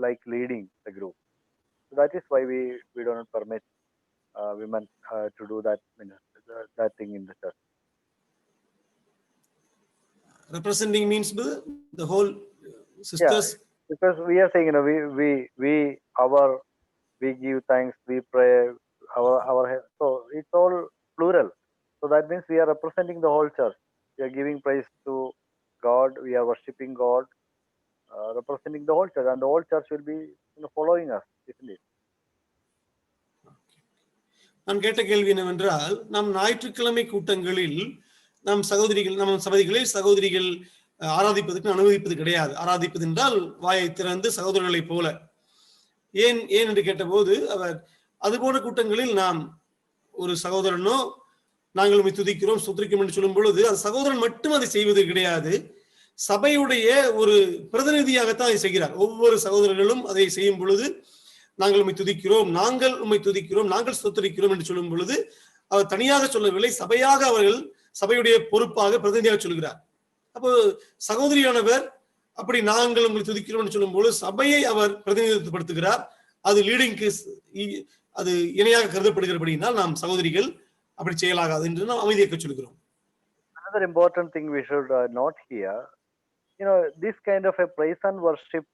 like leading the group. So that is why we do not permit women to do that thing in the church. Representing means the whole sisters. Yeah, because we are saying, we give thanks, we pray, our so it's all plural. So that means we are representing the whole church. We are giving praise to God, we are worshiping God, representing the whole church, and the whole church will be following us, isn't it? நான் கேட்ட கேள்வி என்னவென்றால், நாம் ஞாயிற்றுக்கிழமை கூட்டங்களில் நம் சபைகளில் சகோதரிகள் ஆராதிப்பதற்கு அனுமதிப்பது கிடையாது. ஆராதிப்பது என்றால் வாயை திறந்து சகோதரர்களை போல. ஏன் என்று கேட்டபோது அவர் அதுபோன்ற கூட்டங்களில் நாம் ஒரு சகோதரனோ நாங்கள் உம்மை துதிக்கிறோம் சுத்திரிக்கிறோம் என்று சொல்லும் பொழுது அது சகோதரன் மட்டும் அதை செய்வது கிடையாது, சபையுடைய ஒரு பிரதிநிதியாகத்தான் அதை செய்கிறார். ஒவ்வொரு சகோதரர்களும் அதை செய்யும் பொழுது நாங்கள் உம்மை துதிக்கிறோம், நாங்கள் ஸ்தோத்திரிக்கிறோம் என்று சொல்லும் பொழுது அவர் தனியாக சொல்லவில்லை, சபையாக அவர்கள் சபையுடைய பொறுப்பாக பிரதிநிதியாக சொல்கிறார். அப்போ சகோதரியானவர் அப்படி நாங்கள் உங்களை துதிக்கிறோம் என்று சொல்லும் போது சபையை அவர் பிரதிநிதித்துவப்படுத்துகிறார். அது லீடிங்க்கு அது இணையாக கருதப்படுகிறபடினால் நாம் சகோதரிகள் அப்படி செயலாகாது என்று நாம் அமைதியாக சொல்கிறோம். Another important thing we should note here, this kind of a praise and worship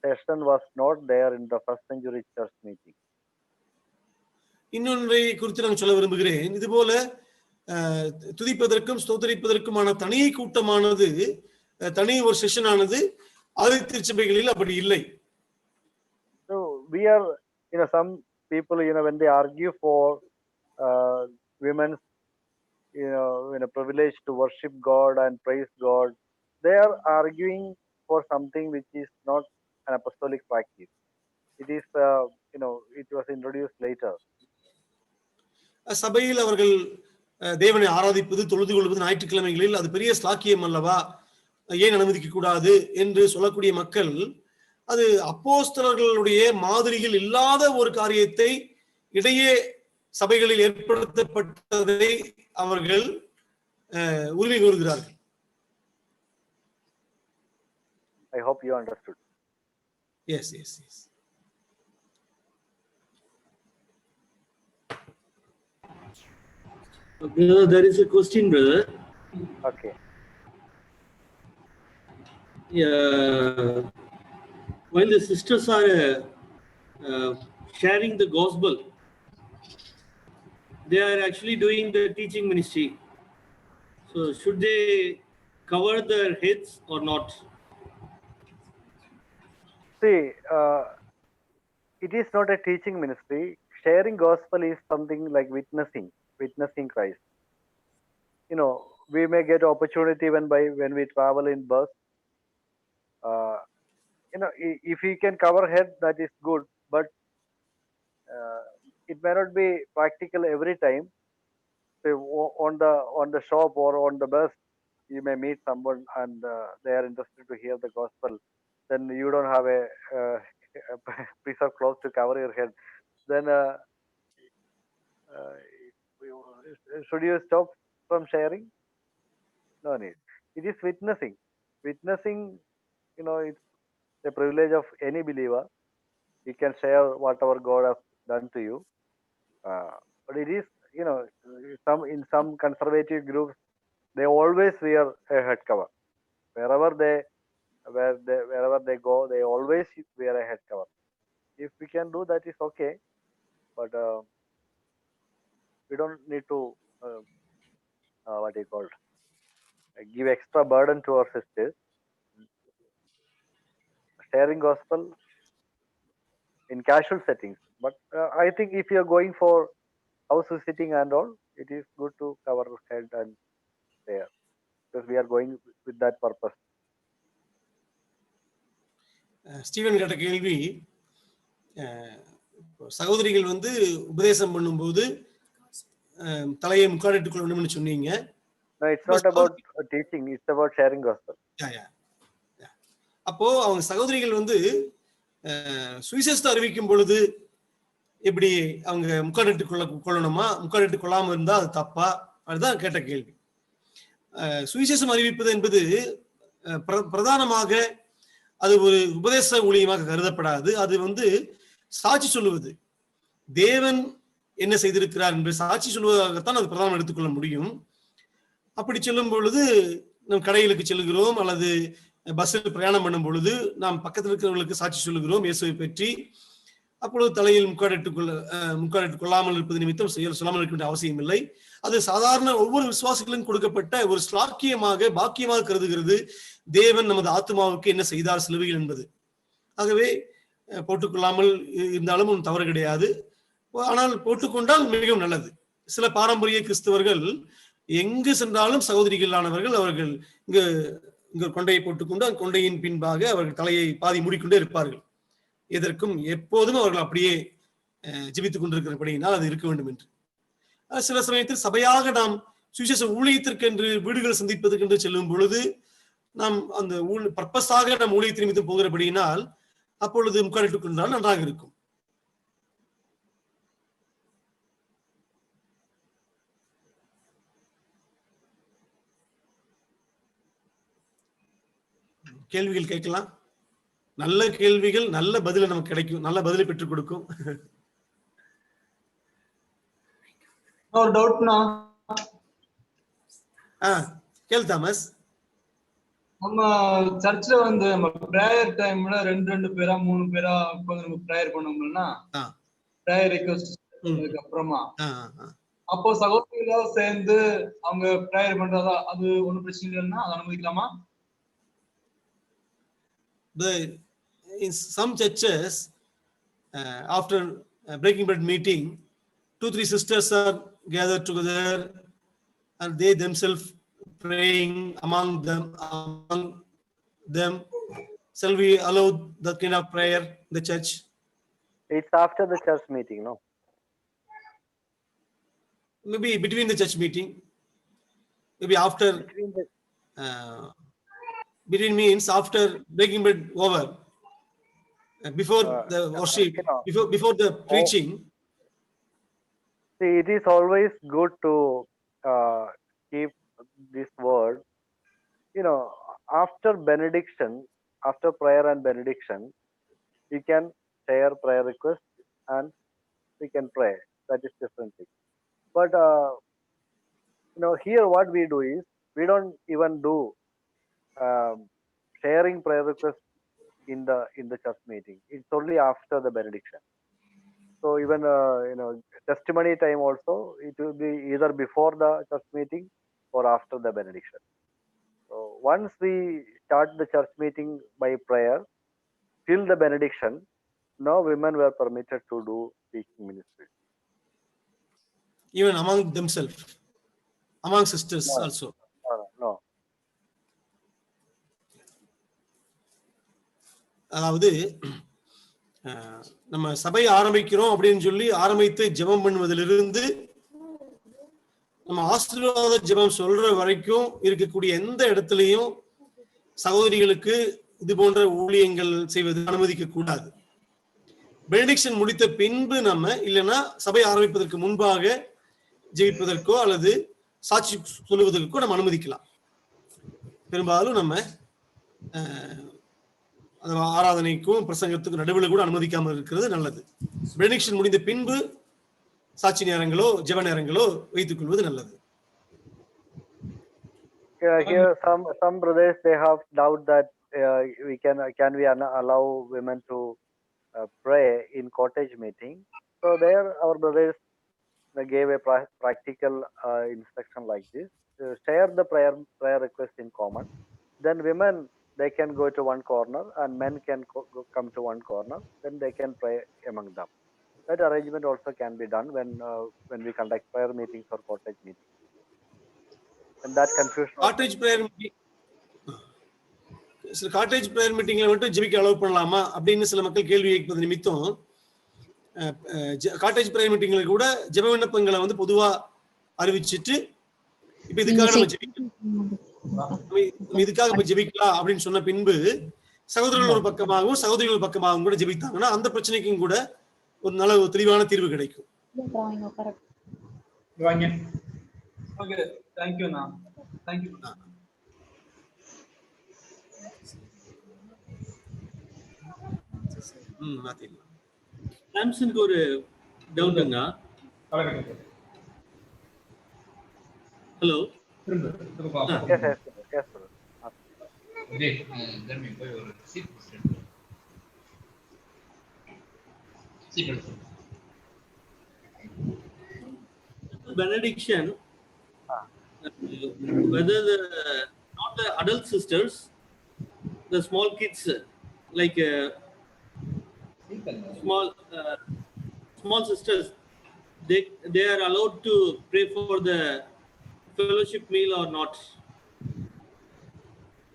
session was not there in the first century church meeting. இன்னொன்றை குறித்து நான் சொல்ல விரும்புகிறேன். இது போல துதிப்பதற்கும் ஸ்தோத்திரிப்பதற்குமான தனி கூட்டமானது, தனி ஒரு செஷன் ஆனது ஆதி திருச்சபைகளில் அப்படி இல்லை. So we are, some people, when they argue for women's, privilege to worship God and praise God, they are arguing for something which is not an apostolic practice. It is, it was introduced later. சபையில் அவர்கள் தேவனை ஆராதிப்பது, தொழுது கொள்வது ஞாயிற்றுக்கிழமைகளில் அது பெரிய ஸ்லாக்கியம் அல்லவா, ஏன் அனுமதிக்க கூடாது என்று சொல்லக்கூடிய மக்கள், அது அப்போஸ்தலர்களுடைய மாதிரியில் இல்லாத ஒரு காரியத்தை இடையே சபைகளில் ஏற்படுத்தப்பட்டதை அவர்கள் உரிமை கோருகிறார்கள். I hope you understood. Yes. Brother, there is a question, brother. Okay. Yeah. While the sisters are sharing the gospel, they are actually doing the teaching ministry. So should they cover their heads or not? See, it is not a teaching ministry. Sharing gospel is something like witnessing Christ. We may get opportunity when we travel in bus. If we can cover head, that is good, but it may not be practical every time. So on the shop or on the bus, you may meet someone and they are interested to hear the gospel. Then you don't have a piece of cloth to cover your head. Then should you stop from sharing? No need. It is witnessing. Witnessing, it's the privilege of any believer. You can share whatever God has done to you. But it is, in some conservative groups, they always wear a head cover. Wherever they go, they always wear a head cover. If we can do that, is okay. But we don't need to give extra burden to our sisters. Sharing gospel in casual settings. But I think if you are going for house visiting and all, it is good to cover head and there, because we are going with that purpose. Steven கேட்ட கேள்வி, சகோதரிகள் உபதேசம் பண்ணும்போது தலையை முக்காடிட்டுக் கொள்ள வேண்டும் சொன்னீங்க. No, it's not about teaching, it's about sharing gospel. அப்போ அவங்க சகோதரிகள் சுவிசேஷத்தை அறிவிக்கும் பொழுது எப்படி அவங்க முக்காடிட்டு கொள்ளணுமா, முக்காடிட்டு கொள்ளாம இருந்தா அது தப்பா? அதுதான் கேட்ட கேள்வி. சுவிசேஷம் அறிவிப்பது என்பது பிரதானமாக அது ஒரு உபதேச ஊழியமாக கருதப்படாது. அது சாட்சி சொல்லுவது, தேவன் என்ன செய்திருக்கிறார் என்று சாட்சி சொல்வதாகத்தான் அது பிரதானம் எடுத்துக்கொள்ள முடியும். அப்படி சொல்லும் பொழுது நம் கடைகளுக்கு செல்கிறோம் அல்லது பஸ்ஸில் பிரயாணம் பண்ணும் பொழுது நாம் பக்கத்தில் இருக்கிறவர்களுக்கு சாட்சி சொல்லுகிறோம் இயேசுவை பற்றி. அப்பொழுது தலையில் முக்காடிட்டு கொள்ளாமல் இருப்பது நிமித்தம் சொல்லாமல் இருக்க வேண்டிய அவசியம் இல்லை. அது சாதாரண ஒவ்வொரு விசுவாசிகளும் கொடுக்கப்பட்ட ஒரு ஸ்லாக்கியமாக பாக்கியமாக கருதுகிறது தேவன் நமது ஆத்மாவுக்கு என்ன செய்தார் சிலுவையில் என்பது. ஆகவே போட்டுக்கொள்ளாமல் இருந்தாலும் ஒன்றும் தவறு கிடையாது. ஆனால் போட்டுக்கொண்டால் மிகவும் நல்லது. சில பாரம்பரிய கிறிஸ்தவர்கள் எங்கு சென்றாலும் சகோதரிகளானவர்கள் அவர்கள் இங்கு கொண்டையை போட்டுக்கொண்டு அந்த கொண்டையின் பின்பாக அவர்கள் தலையை பாதி மூடிக்கொண்டே இருப்பார்கள். எதற்கும் எப்போதும் அவர்கள் அப்படியே ஜெபித்துக் கொண்டிருக்கிறபடியினால் அது இருக்க வேண்டும் என்று. சில சமயத்தில் சபையாக நாம் சுவிசேஷ ஊழியத்திற்கென்று வீடுகள் சந்திப்பதற்கென்று செல்லும் பொழுது நாம் அந்த பர்பஸாக நம் ஊழியத்தின் மீது போகிறபடியினால் அப்பொழுது முக்காடிட்டுக் கொண்டால் நன்றாக இருக்கும். கேள்விகள் கேட்கலாம். நல்ல கேள்விகள் நல்ல பதில நமக்கு கிடைக்கும், நல்ல பதிலை பெற்றுக் கொடுக்கும். ஒரு டவுட்னா, கேள் தாமஸ். நம்ம சர்ச்ல வந்து நம்ம பிரேயர் டைம்ல 2 பேரா 3 பேரா உட்கார்ந்து நம்ம பிரேயர் பண்ணோம்னா, பிரேயர் ரிக்வெஸ்ட் பண்ணதுக்கு அப்புறமா அப்போ சகோதரிகளா சேர்ந்து அவங்க பிரேயர் பண்றதா அது ஒண்ணும் பிரச்சனை இல்லைன்னா அதை அனுமதிக்கலாமா? In some churches, after breaking bread meeting, 2-3 sisters are gathered together and they themselves praying among them. Shall we allow that kind of prayer in the church? It's after the church meeting, no? Maybe between the church meeting, maybe after. Between means after breaking bread over, before the worship, before the preaching. See, it is always good to keep this word. After benediction, after prayer and benediction, you can share prayer request and we can pray. That is different thing. But here what we do is we don't even do sharing prayer request in the church meeting. It's only after the benediction. So even testimony time also, it will be either before the church meeting or after the benediction. So once we start the church meeting by prayer till the benediction, no women were permitted to do speaking ministry. Even among themselves, among sisters also. No. அதாவது நம்ம சபை ஆரம்பிக்கிறோம் அப்படின்னு சொல்லி ஆரம்பித்து ஜெபம் பண்ணுவதிலிருந்து நம்ம ஆசீர்வாத ஜெபம் சொல்ற வரைக்கும் இருக்கக்கூடிய எந்த இடத்துலையும் சகோதரிகளுக்கு இது போன்ற ஊழியங்கள் செய்வது அனுமதிக்க கூடாது. பெனடிக்ஷன் முடித்த பின்பு நம்ம இல்லைன்னா சபை ஆரம்பிப்பதற்கு முன்பாக ஜெபிப்பதற்கோ அல்லது சாட்சி சொல்லுவதற்கோ நம்ம அனுமதிக்கலாம். பெரும்பாலும் நம்ம ஆராதனைக்கும் பிரசங்கத்துக்கும் நடுவில் கூட அனுமதிக்காமல் இருக்கிறது நல்லது. பெனடிக்ஷன் முடிந்த பின்பு சாட்சி நேரங்களோ ஜெப நேரங்களோ வைத்துக் கொள்வது நல்லது. Here some brothers, they have doubt that we can we allow women to pray in cottage meeting. So there our brothers gave a practical instruction like this: share the prayer request in common. Then women, they can go to one corner and men can come to one corner. Then they can pray among them. That arrangement also can be done when we conduct prayer meetings or cottage meetings. And that confusion. Cottage prayer meeting. சில cottage prayer மீட்டிங்ல மட்டும் ஜெபிக்க allow பண்ணலாமா அப்படின்னு சில மக்கள் கேள்வி கேட்பது நிமித்தம் காட்டேஜ் பிரேயர் மீட்டிங்ல கூட ஜெப விண்ணப்பங்களை வந்து பொதுவா அறிவிச்சிட்டு இப்ப இதுக்காக நம்ம ஜெபிக்கலாம் அப்படின்னு சொன்ன பின்பு சகோதரர்கள் ஒரு பக்கமாகவும் சகோதரிகள் பக்கமாகவும் கூட ஜெபித்தாங்கன்னா அந்த பிரச்சனைக்கும் கூட ஒரு நல்ல ஒரு தெளிவான தீர்வு கிடைக்கும். ஓகே, थैंक यू ना. Thank you. சாம்சனுக்கு ஒரு டவுட்டுங்க. Hello. Benediction, whether not the adult sisters, the small kids, like small sisters, they are allowed to pray for the fellowship meal or not?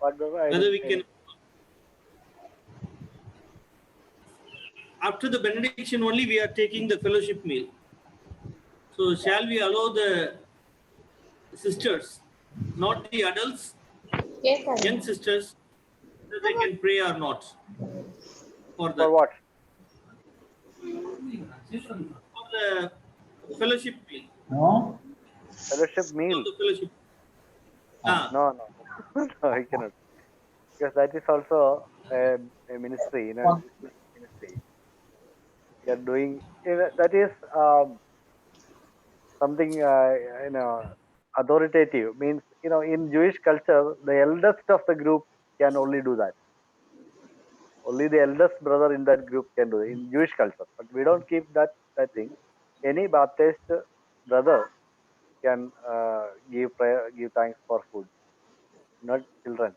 Whether we can, after the benediction only we are taking the fellowship meal. So shall we allow the sisters, not the adults, young sisters, that they can pray or not? For what? For the fellowship meal. No. Fellowship meal. The fellowship. No. No, I cannot. because that is also a ministry, you know, ministry. They are doing, that is something, you know, authoritative. Means, you know, in Jewish culture, the eldest of the group can only do that. Only the eldest brother in that group can do it in Jewish culture. But we don't keep that thing. Any Baptist brother can give prayer, give thanks for food, not children.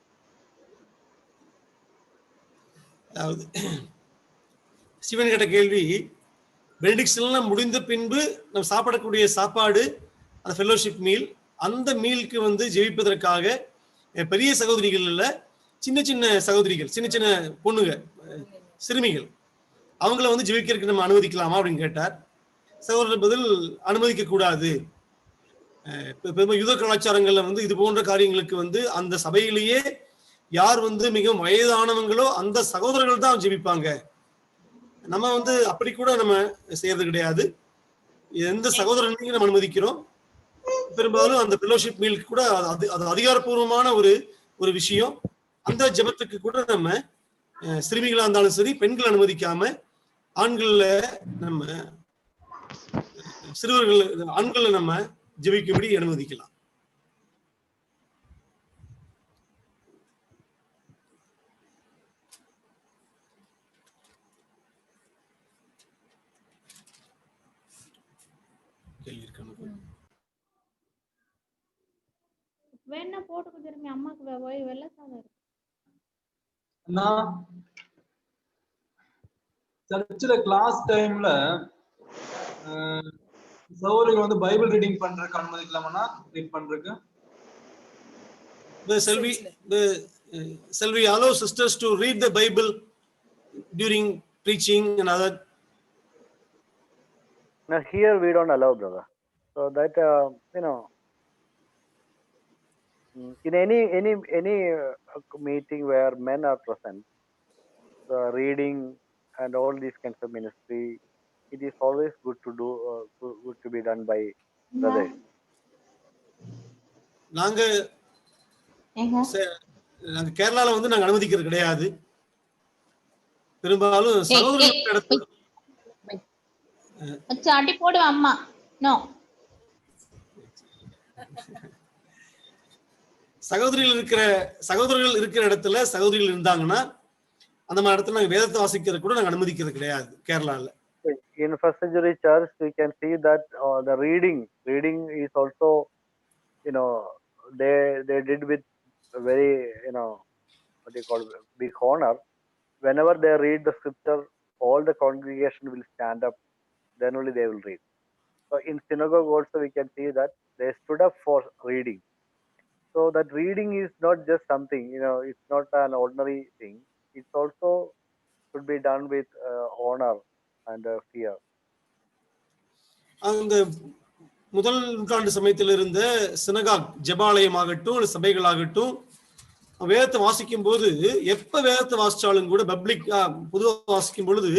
அதாவது சிவன் கேட்ட கேள்வி, பெனடிக்ஷன்லாம் முடிந்த பின்பு நம்ம சாப்பிடக்கூடிய சாப்பாடு, அந்த fellowship meal, அந்த மீலுக்கு வந்து ஜெபிப்பதற்காக பெரிய சகோதரிகள் இல்ல, சின்ன சின்ன சகோதரிகள், சின்ன சின்ன பொண்ணுங்க, சிறுமிகள், அவங்கள வந்து ஜெபிக்கிறதுக்கு நம்ம அனுமதிக்கலாமா அப்படின்னு கேட்டார். சகோதரர் பதில், அனுமதிக்க கூடாது. யுத கலாச்சாரங்கள்ல வந்து இது போன்ற காரியங்களுக்கு வந்து அந்த சபையிலேயே யார் வந்து மிகவும் வயதானவங்களோ அந்த சகோதரர்கள் தான் ஜெபிப்பாங்க. நம்ம வந்து அப்படி கூட நம்ம செய்யறது கிடையாது. எந்த சகோதரனையும் நம்ம அனுமதிக்கிறோம். பெரும்பாலும் அந்த ஃபெல்லோஷிப் மீலுக்கு கூட அது அதிகாரப்பூர்வமான ஒரு விஷயம். அந்த ஜெபத்துக்கு கூட நம்ம சிறுமிகளா இருந்தாலும் சரி, பெண்கள் அனுமதிக்காம ஆண்கள்ல நம்ம சிறுவர்கள் ஆண்களை நம்ம ஜெபிக்கும்படி அனுமதிக்கலாம். வேணா போட்டு திரும்பி அம்மாக்கு வெள்ளை சாதம் இருக்கு. சர்ச்சில் கிளாஸ் டைம்ல சகோதரிகள் வந்து பைபிள் ரீடிங் பண்றதுக்கு அனுமதிக்கலாமா? ரீட் பண்றதுக்கு shall we allow sisters to read the Bible during preaching and other? Now here we don't allow, brother. So that you know, in any meeting where men are present, reading and all these kinds of ministry, it is always good to do, good to be done by brothers. நாங்க கேரளால வந்து நாங்க அனுமதிக்கிறது கிடையாது. பெரும்பாலும் சகோதரர்கள் அடி போடுவா அம்மா. நோ, சகோதரர்கள் இருக்கிற இடத்துல சகோதரிகள் இருந்தாங்கன்னா அந்த மாதிரி இடத்துல நாங்க வேதத்தை வாசிக்கிறது கூட நாங்க அனுமதிக்கிறது கிடையாது கேரளால. In first century church, we can see that the reading is also, you know, they did with very, you know, what you call big honor. Whenever they read the scripture, all the congregation will stand up, then only they will read. So in synagogue also we can see that they stood up for reading. So that reading is not just something, you know, it's not an ordinary thing. It's also should be done with honor and fear. அந்த முதல் நூற்றாண்டு சமயத்தில் இருந்த synagogue ஜெபாலயமாகட்டும் சபைகளாகட்டும் வேதத்தை வாசிக்கும் போது எப்ப வேதத்தை வாசிச்சாலும் கூட பப்ளிக்கா பொதுவாக வாசிக்கும் பொழுது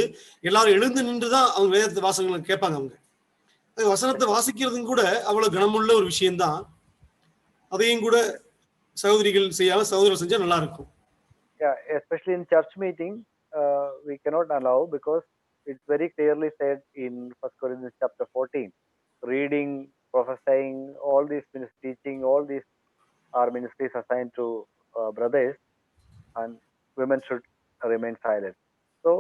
எல்லாரும் எழுந்து நின்றுதான் அவங்க வேதத்தை வாசகங்களை கேட்பாங்க. அவங்க வசனத்தை வாசிக்கிறதும் கூட அவ்வளவு கனமுள்ள ஒரு விஷயம்தான். அதையும் கூட சகோதரிகள் செய்யாம சகோதரர்கள் செஞ்சா நல்லா இருக்கும். Yeah, especially in church meeting, we cannot allow, because it's very clearly said in 1 Corinthians chapter 14, reading, prophesying, all these teaching, all these are ministries assigned to brothers, and women should remain silent. So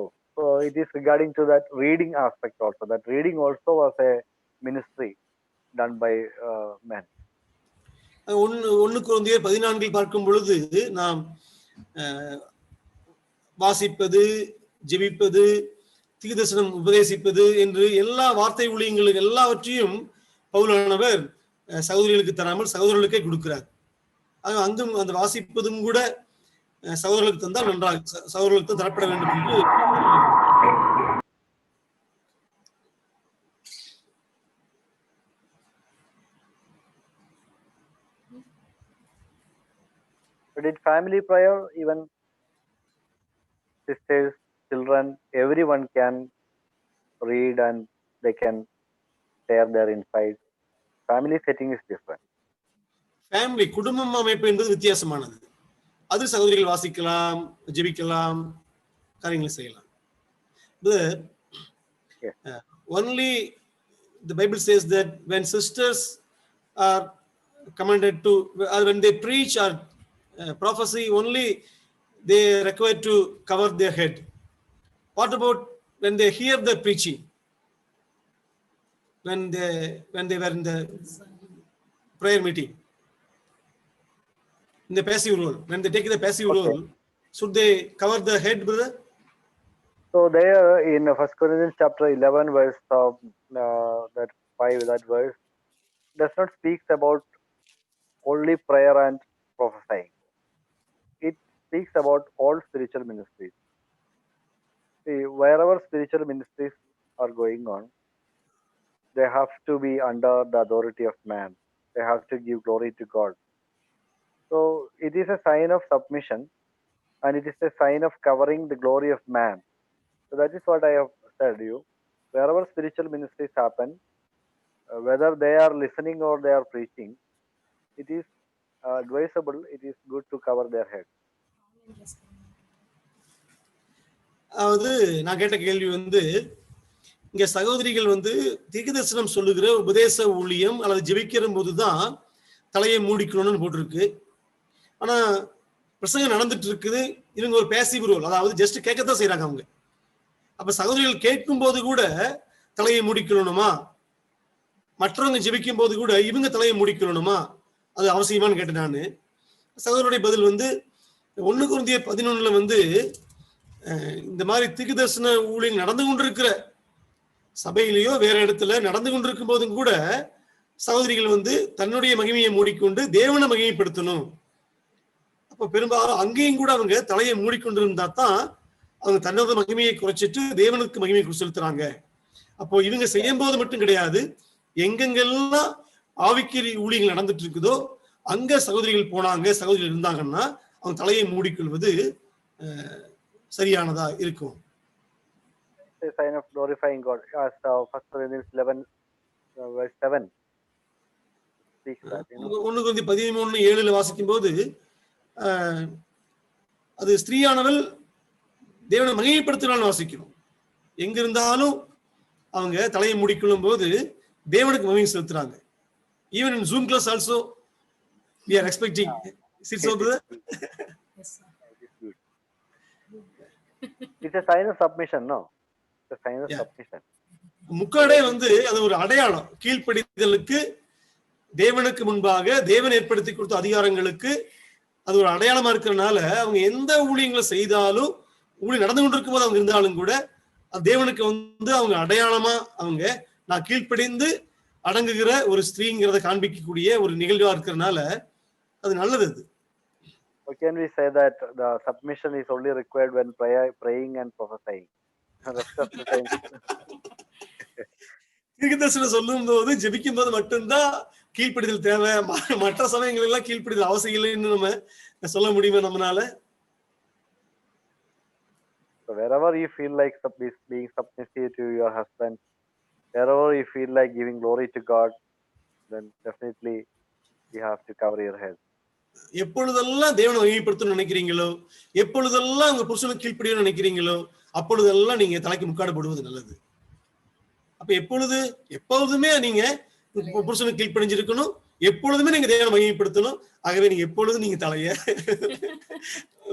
it is regarding to that reading aspect also. That reading also was a ministry done by men. 1 கொரிந்தியர் 14 பார்க்கும் பொழுது நாம் வாசிப்பது, ஜெபிப்பது, தீர்க்கதரிசனம் உபதேசிப்பது என்று எல்லா வார்த்தை ஊழியங்களுக்கு எல்லாவற்றையும் பவுலானவர் சகோதரிகளுக்கு தராமல் சகோதரர்களுக்கே கொடுக்கிறார். அங்கும் அந்த வாசிப்பதும் கூட சகோதரர்களுக்கு தந்தால் நன்றாக சகோதரர்களுக்கு தரப்பட வேண்டும் என்று But in family prayer, even sisters, children, everyone can read and they can share their insights. Family setting is different. Family குடும்பம் அமைப்பு என்பது வித்தியாசமானது. அது சகோதரிகள் வாசிக்கலாம், ஜெபிக்கலாம், காரியங்களை செய்யலாம். Only the Bible says that when sisters are commanded to, or when they preach or prophecy, only they require to cover their head. What about when they hear the preaching? When they were in the prayer meeting, in the passive role, when they take the passive role, should they cover the head, brother? So there in 1 Corinthians chapter 11 verse that 5, that verse does not speaks about only prayer and prophesying. It speaks about all spiritual ministries. See, wherever spiritual ministries are going on, they have to be under the authority of man. They have to give glory to God. So it is a sign of submission, and it is a sign of covering the glory of man. So that is what I have said to you. Wherever spiritual ministries happen, whether they are listening or they are preaching, it is advisable, it is good to cover their head. அதாவது நான் கேட்ட கேள்வி இங்க சகோதரிகள் தீர்க்கதரிசனம் சொல்லுகிற உபதேச ஊழியம் அல்லது ஜெபிக்கிற போதுதான் தலையை மூடிக்கணும்னு போட்டிருக்கு. ஆனா பிரசங்கம் நடந்துட்டு இருக்குது, இவங்க ஒரு பேசிவ் ரோல், அதாவது ஜஸ்ட் கேட்கத்தான் செய்யறாங்க அவங்க. அப்ப சகோதரிகள் கேட்கும் போது கூட தலையை மூடிக்கணுமா, மற்றவங்க ஜெபிக்கும் போது கூட இவங்க தலையை மூடிக்கணுமா, அது அவசியமானு கேட்டேன் நானு. சகோதரருடைய பதில் 1 கொரிந்தியர் 11 இந்த மாதிரி தீர்க்கதரிசன ஊழியம் நடந்து கொண்டிருக்கிற சபையிலேயோ வேற இடத்துல நடந்து கொண்டிருக்கும் போதும் கூட சகோதரிகள் தன்னுடைய மகிமையை மூடிக்கொண்டு தேவனை மகிமைப்படுத்தணும். அப்ப பெரும்பாலும் அங்கேயும் கூட அவங்க தலையை மூடிக்கொண்டிருந்தா தான் அவங்க தன்னோட மகிமையை குறைச்சிட்டு தேவனுக்கு மகிமையை செலுத்துறாங்க. அப்போ இவங்க செய்யும் போது மட்டும் கிடையாது, எங்கெங்கெல்லாம் ஆவிக்குரிய ஊழியங்கள் நடந்துட்டு இருக்குதோ அங்க சகோதரிகள் போனாங்க, சகோதரிகள் இருந்தாங்கன்னா அவங்க தலையை மூடிக்கொள்வது சரியானதா இருக்கும். A sign of glorifying God, as 1 Corinthians 11 verse 7 speaks that. 1 கொரிந்தியர் 13:7 வாசிக்கும் போது அது ஸ்திரீயானவள் தேவனை மகிமைப்படுத்தினாலும் வாசிக்கணும். எங்க இருந்தாலும் அவங்க தலையை மூடிக்கொள்ளும் போது தேவனுக்கு மகிமை செலுத்துறாங்க. Even in Zoom class also we are expecting. It's a sign of submission, no? It's a sign of submission. முக்காடே அது ஒரு அடையாளம், கீழ்ப்படிதலுக்கு, தேவனுக்கு முன்பாக தேவன் ஏற்படுத்தி கொடுத்த அதிகாரங்களுக்கு அது ஒரு அடையாளமா இருக்கிறதுனால அவங்க எந்த ஊழியங்களை செய்தாலும், ஊழியம் நடந்து கொண்டிருக்கும் போது அவங்க இருந்தாலும் கூட அது தேவனுக்கு அவங்க அடையாளமா அவங்க நான் கீழ்ப்படிந்து அடங்குகிற ஒரு ஸ்திரீங்கிறத காண்பிக்கக்கூடிய ஒரு நிகழ்வா இருக்கிறதுனால அது நல்லது. அது Or can we say that the submission is only required when praying and prophesying? தீர்க்கதரிசனம் சொல்லும் போது ஜெபிக்கும் போது மட்டும்தான் கீழ்ப்படிதல் தேவை, மற்ற சமயங்கள் எல்லாம் கீழ்ப்படிதல் அவசியம் இல்லைன்னு நம்ம சொல்ல முடியுமா நம்மளால? So wherever you feel like being submissive to your husband, wherever you feel like giving glory to God, then definitely you have to cover your head. எப்பொழுதெல்லாம் தேவனை மகிமைப்படுத்தணும்னு நினைக்கிறீங்களோ, எப்பொழுதெல்லாம் உங்க புருஷனுக்கு கீழ்ப்படியணும்னு நினைக்கிறீங்களோ, அப்பொழுதெல்லாம் நீங்க தலைக்கு முக்காடு போடுவது நல்லது. அப்ப எப்பொழுதுமே நீங்க புருஷனுக்கு கீழ்ப்படிஞ்சிருக்கணும், எப்பொழுதுமே நீங்க தேவனை மகிமைப்படுத்தணும். ஆகவே நீங்க எப்பொழுதும் நீங்க தலைய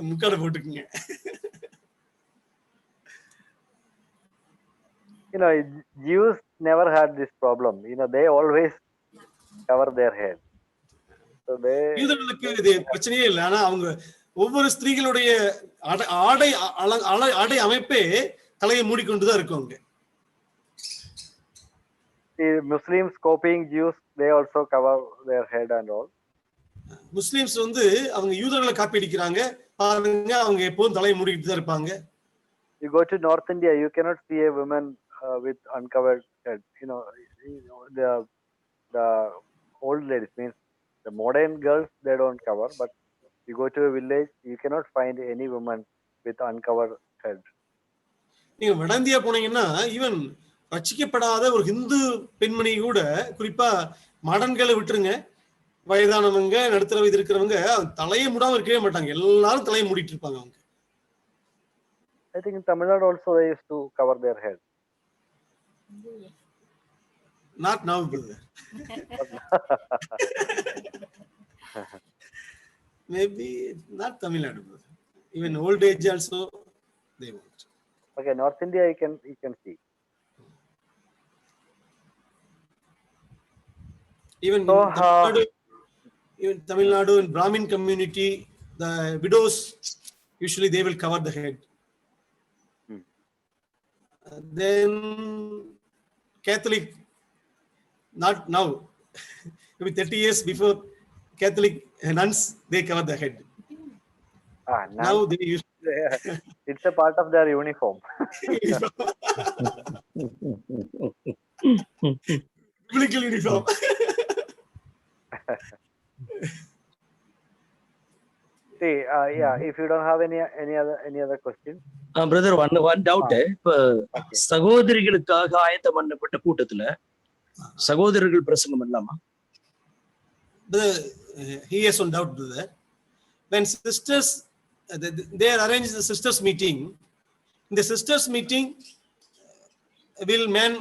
முக்காடு போட்டுக்குங்க. Jews never had this problem. They always cover their head. So யூதர்களுக்கு இது பிரச்சனையே இல்லை. ஆனா அவங்க ஒவ்வொரு ஸ்திரீகளுடைய ஆடை அமைப்பே தலையை மூடிக்கொண்டுதான் இருக்குவாங்க. Muslims copying Jews, they also cover their head and all. Muslims அவங்க யூதர்களை காப்பி அடிக்கிறாங்க பாருங்க, அவங்க எப்போதும் தலையை மூடிக்கிட்டு தான் இருப்பாங்க. You go to North India, you cannot see a woman with uncovered head. The old ladies, means the modern girls, they don't cover, but you go to a village, you cannot find any woman with uncovered head. நீங்க வட India போனீங்கன்னா even ரட்சிக்கப்படாத ஒரு ஹிந்து பெண்மணி கூட, குறிப்பா மாடன்களை விட்டுருங்க, வயதானவங்க, நடுத்தர வயது இருக்கிறவங்க தலையை மூடாம இருக்கவே மாட்டாங்க. எல்லாரும் தலையை மூடிட்டு இருப்பாங்க அவங்க. I think in Tamil Nadu also they used to cover their head. Not now, brother. Maybe not Tamil Nadu, brother. Even old age also they won't. Okay, North India you can see. Even So, even Tamil Nadu and Brahmin community, the widows usually they will cover the head. Then Catholic, not now, maybe 30 years before, Catholic nuns they cover the head. Now they use it's a part of their uniform. Biblical uniform. See, yeah, if you don't have any other questions. Brother, one doubt. இப்ப சகோதரிகளுக்காக ஆயத்தம் பண்ணப்பட்ட கூட்டத்துல சகோதரர்கள் பிரசங்கம் இல்லாமா? He has one doubt, brother. When sisters, they arrange the sisters meeting. In the sisters meeting, will man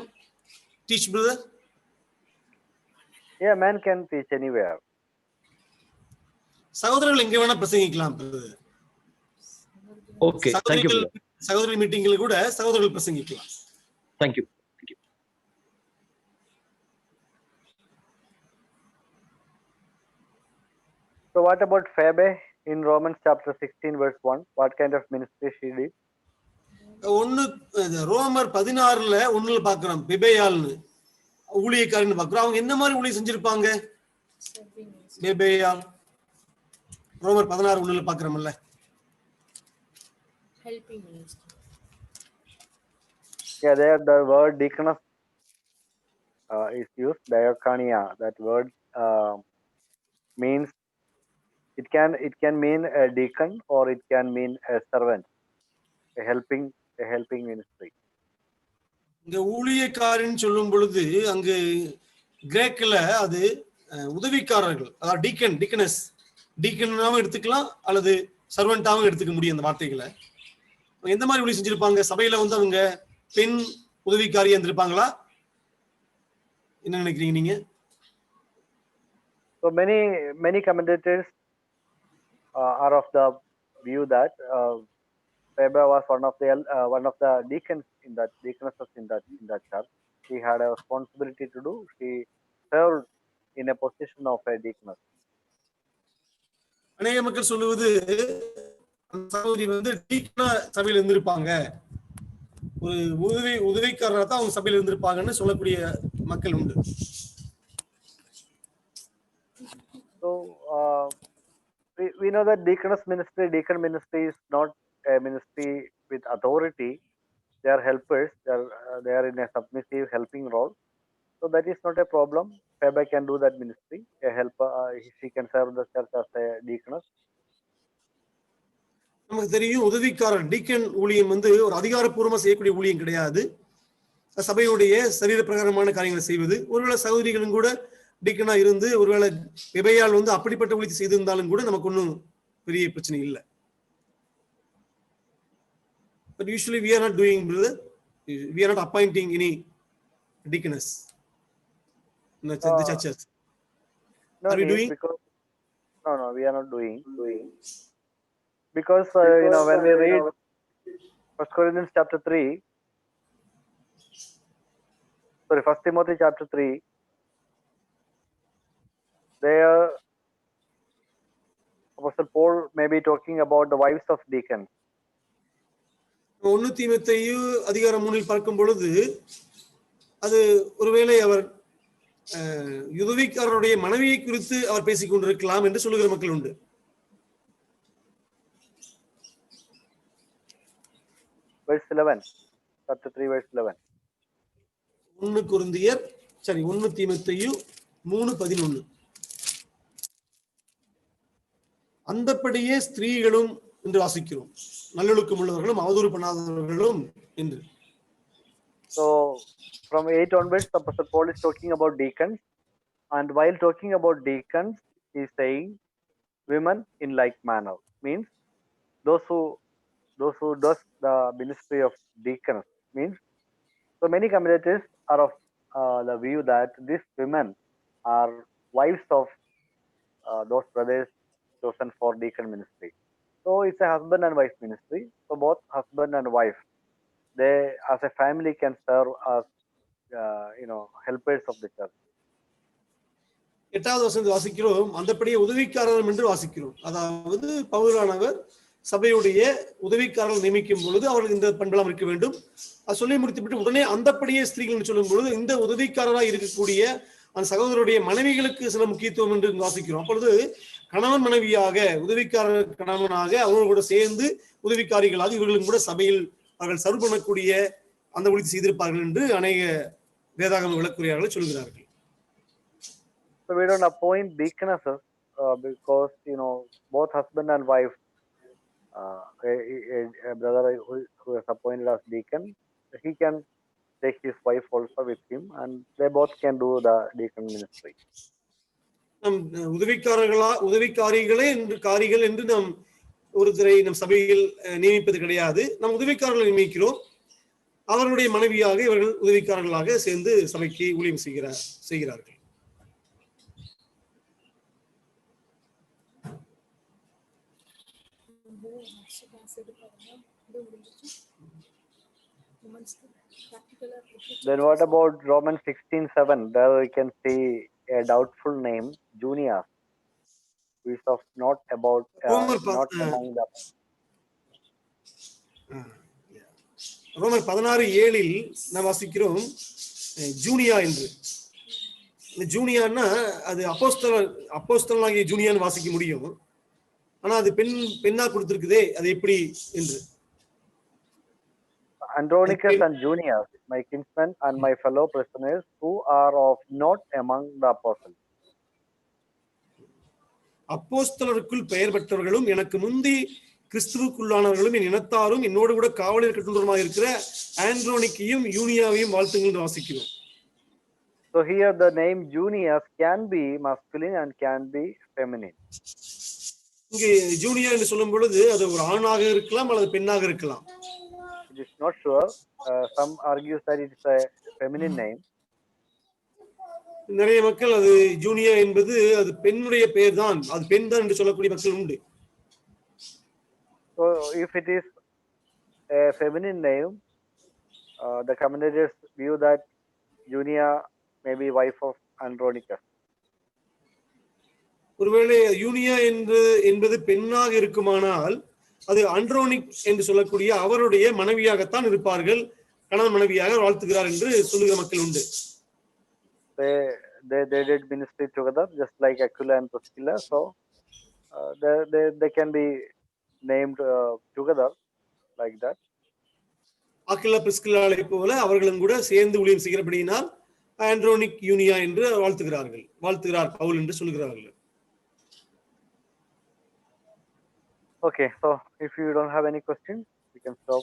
teach, brother? Yeah, man can teach anywhere. சகோதரர்கள் எங்க வேணா பிரசங்கிக்கலாம். Okay, thank you. சகோதரி மீட்டிங்ல கூட சகோதரர்கள் பிரசங்கிக்கலாம். Thank you. So what about Phoebe in Romans chapter 16 verse 1? What kind of ministry she did? ரோமர் 16ல 1ல பார்க்கிறோம். பெபேயால்னு ஊழியக்காரன்னு பார்க்கிறோம். அவங்க என்ன மாதிரி ஊழியம் செஞ்சிருப்பாங்க? பெபேயால் ரோமர் 16:1ல பார்க்கிறோம்ல. Helping ministry. Yeah, there the word deaconess is used, diakonia. That word means it can mean a deacon or it can mean a servant, a helping ministry. இங்க ஊழியக்காரன்னு சொல்லும் பொழுது அங்கு கிரேக்கில் அது உதவிக்காரர்கள், அதாவது டீக்கனஸ், டீக்கனாவும் எடுத்துக்கலாம் அல்லது சர்வெண்டாவும் எடுத்துக்க முடியும். அந்த வார்த்தைகளை எந்த மாதிரி ஊழியம் செஞ்சிருப்பாங்க? சபையில வந்து அவங்க பெண் உதவிக்காரியா இருந்திருப்பாங்களா? என்ன நினைக்கிறீங்க நீங்க? So many commentators are of the view that Phoebe was one of the deacons deaconesses in that church. She had a responsibility to do. She served in a position of a deaconess. அநேக மக்கள் சொல்லுவது சகோதரி வந்து டீக்கனா சபையில இருந்திருப்பாங்க, ஒரு உதவிக்காரரா தான் அவங்க சபையில இருந்திருப்பாங்கன்னு சொல்லக்கூடிய மக்கள் உண்டு. So we know that deacon ministry is not a ministry with authority. They are helpers. They are in a submissive helping role. So that is not a problem. Phoebe can do that ministry. A helper, she can serve the church as a deaconess. நமக்கு தெரியும், உதவிக்காரர் deacon ஊழியம் வந்து ஒரு அதிகாரப்பூர்வமா செய்யக்கூடிய ஊழியம் கிடையாது. சபையுடைய சரீர பிரகாரமான காரியங்களை செய்வது. ஒருவேளை சகோதரிகளும் கூட டீக்கனா இருந்து ஒருவேளை பெபேயால் வந்து அப்படிப்பட்ட ஊழியத்தை செய்திருந்தாலும் கூட நமக்கு ஒன்றும் பெரிய பிரச்சனை இல்லை. But usually we are not doing, brother. We are not appointing any deaconess in the churches. No, are we doing? No, we are not doing. Because when we read 1 Corinthians chapter 3, sorry, 1 Timothy chapter 3, there Apostle Paul may be talking about the wives of deacons. 1 தீமோத்தேயு அதிகாரம் 3 பார்க்கும் பொழுது அது ஒருவேளை அவர் உதவிக்காரருடைய மனைவியை குறித்து அவர் பேசிக் கொண்டிருக்கலாம் என்று சொல்லுகிற மக்கள் உண்டு. Verse 11, chapter 3 verse 11. 1 தீமோத்தேயு 3:11. அந்தப்படியே ஸ்திரீகளும் என்று வாசிக்கிறோம், நல்லொழுக்கம் உள்ளவர்களும் அவதூறு பண்ணாதவர்களும் என்று. So from 8 onwards, the Apostle Paul is talking about deacons, and while talking about deacons, he's saying women in like manner, means those who does the ministry of deacons, means so many commentators are of the view that these women are wives of those brothers chosen for deacon ministry. So it's a husband and wife ministry. So both husband and wife, they as a family can serve as helpers of the church. 8வது வசனத்தை வாசிக்கிறோம், அந்தப்படியே உதவிக்காரர் என்று வாசிக்கிறோம். அதாவது பவுலானவர் சபையுடைய உதவிக்காரர்கள் நியமிக்கும் பொழுது அவர்கள் இந்த பண்பெல்லாம் இருக்க வேண்டும். அது சொல்லி முடித்துவிட்டு உடனே அந்தப்படியே ஸ்திரீகள் சொல்லும் பொழுது இந்த உதவிக்காரராக இருக்கக்கூடிய அந்த சகோதரருடைய மனைவிகளுக்கு சில முக்கியத்துவம் என்று வாசிக்கிறோம். அப்பொழுது கணவன் மனைவியாக, உதவிக்காரர் கணவனாக அவர்கள் கூட சேர்ந்து உதவிக்காரிகளாக இவர்களும் கூட சபையில் அவர்கள் சர்வ் பண்ணக்கூடிய அந்த ஒழித்து செய்திருப்பார்கள் என்று அநேக வேதாகம விளக்குரையாளர்கள் சொல்கிறார்கள். So we don't appoint deaconesses because both husband and wife, a brother who is appointed as deacon, he can take his wife also with him, and they both can do the deacon ministry. நம் உதவிக்காரிகளே என்று நாம் ஒருத்தரை நம் சபையில் நியமிப்பது கிடையாது. நம் உதவிக்காரர்களை நியமிக்கிறோம். அவர்களுடைய மனைவியாக இவர்கள் உதவிக்காரர்களாக சேர்ந்து சபைக்கு ஊழியம் செய்கிறார்கள். Then what about Romans 16:7? There we can see a doubtful name, Junias, who is of not among the. ரோமர் 16:7 நாம் வாசிக்கிறோம் ஜூனியா என்று. ஜூனியான்னா அது அப்போஸ்தலனாகிய ஜூனியான்னு வாசிக்க முடியும். ஆனா அது பெண்ணா கொடுத்திருக்குதே, அது எப்படி என்று. Andronicus and Junias, my kinsmen and my fellow prisoners, who are of not among the apostles. அப்போஸ்தலருக்குள் பெயர் பெற்றவர்களும் எனக்கு முந்தி கிறிஸ்துவுக்குள்ளானவர்களும் என் இனத்தாரும் என்னோடு கூட காவலில் கட்டுண்டவருமாக இருக்கிற ஆண்ட்ரோனிக்கையும் யூனியாவையும் வாழ்த்துங்கள் என்று வாசிக்கிறோம். So here the name Junias can be masculine and can be feminine. இங்கே ஜூனியா என்று சொல்லும் பொழுது அது ஒரு ஆணாக இருக்கலாம் அல்லது பெண்ணாக இருக்கலாம். It is not sure. Some argues that it is a feminine name. நிறைய மக்கள் அது ஜூனியா என்பது அது பெண்ணுடைய பெயர் தான், அது பெண் தான் என்று சொல்லக்கூடிய மக்கள் உண்டு. So if it is a feminine name, the commentators view that Junia may be wife of Andronicus. ஒருவேளை யூனியா என்பது பெண்ணாக இருக்குமானால் அது அண்ட்ரோனிக் என்று சொல்லக்கூடிய அவருடைய மனைவியாகத்தான் இருப்பார்கள், கணவன் மனைவியாக வாழ்த்துகிறார் என்று சொல்லுகிற மக்கள் உண்டு. They did ministry together just like Aquila and Priscilla, so they can be named together like that. Akila பிரிஸ்கில்லாளை போல அவர்களும் கூட சேர்ந்து ஊழியம் செய்கிறபடியினால் ஆண்ட்ரோனிக் யூனியா என்று வாழ்த்துகிறார் பவுல் என்று சொல்கிறார்கள். Okay, so if you don't have any questions, we can stop.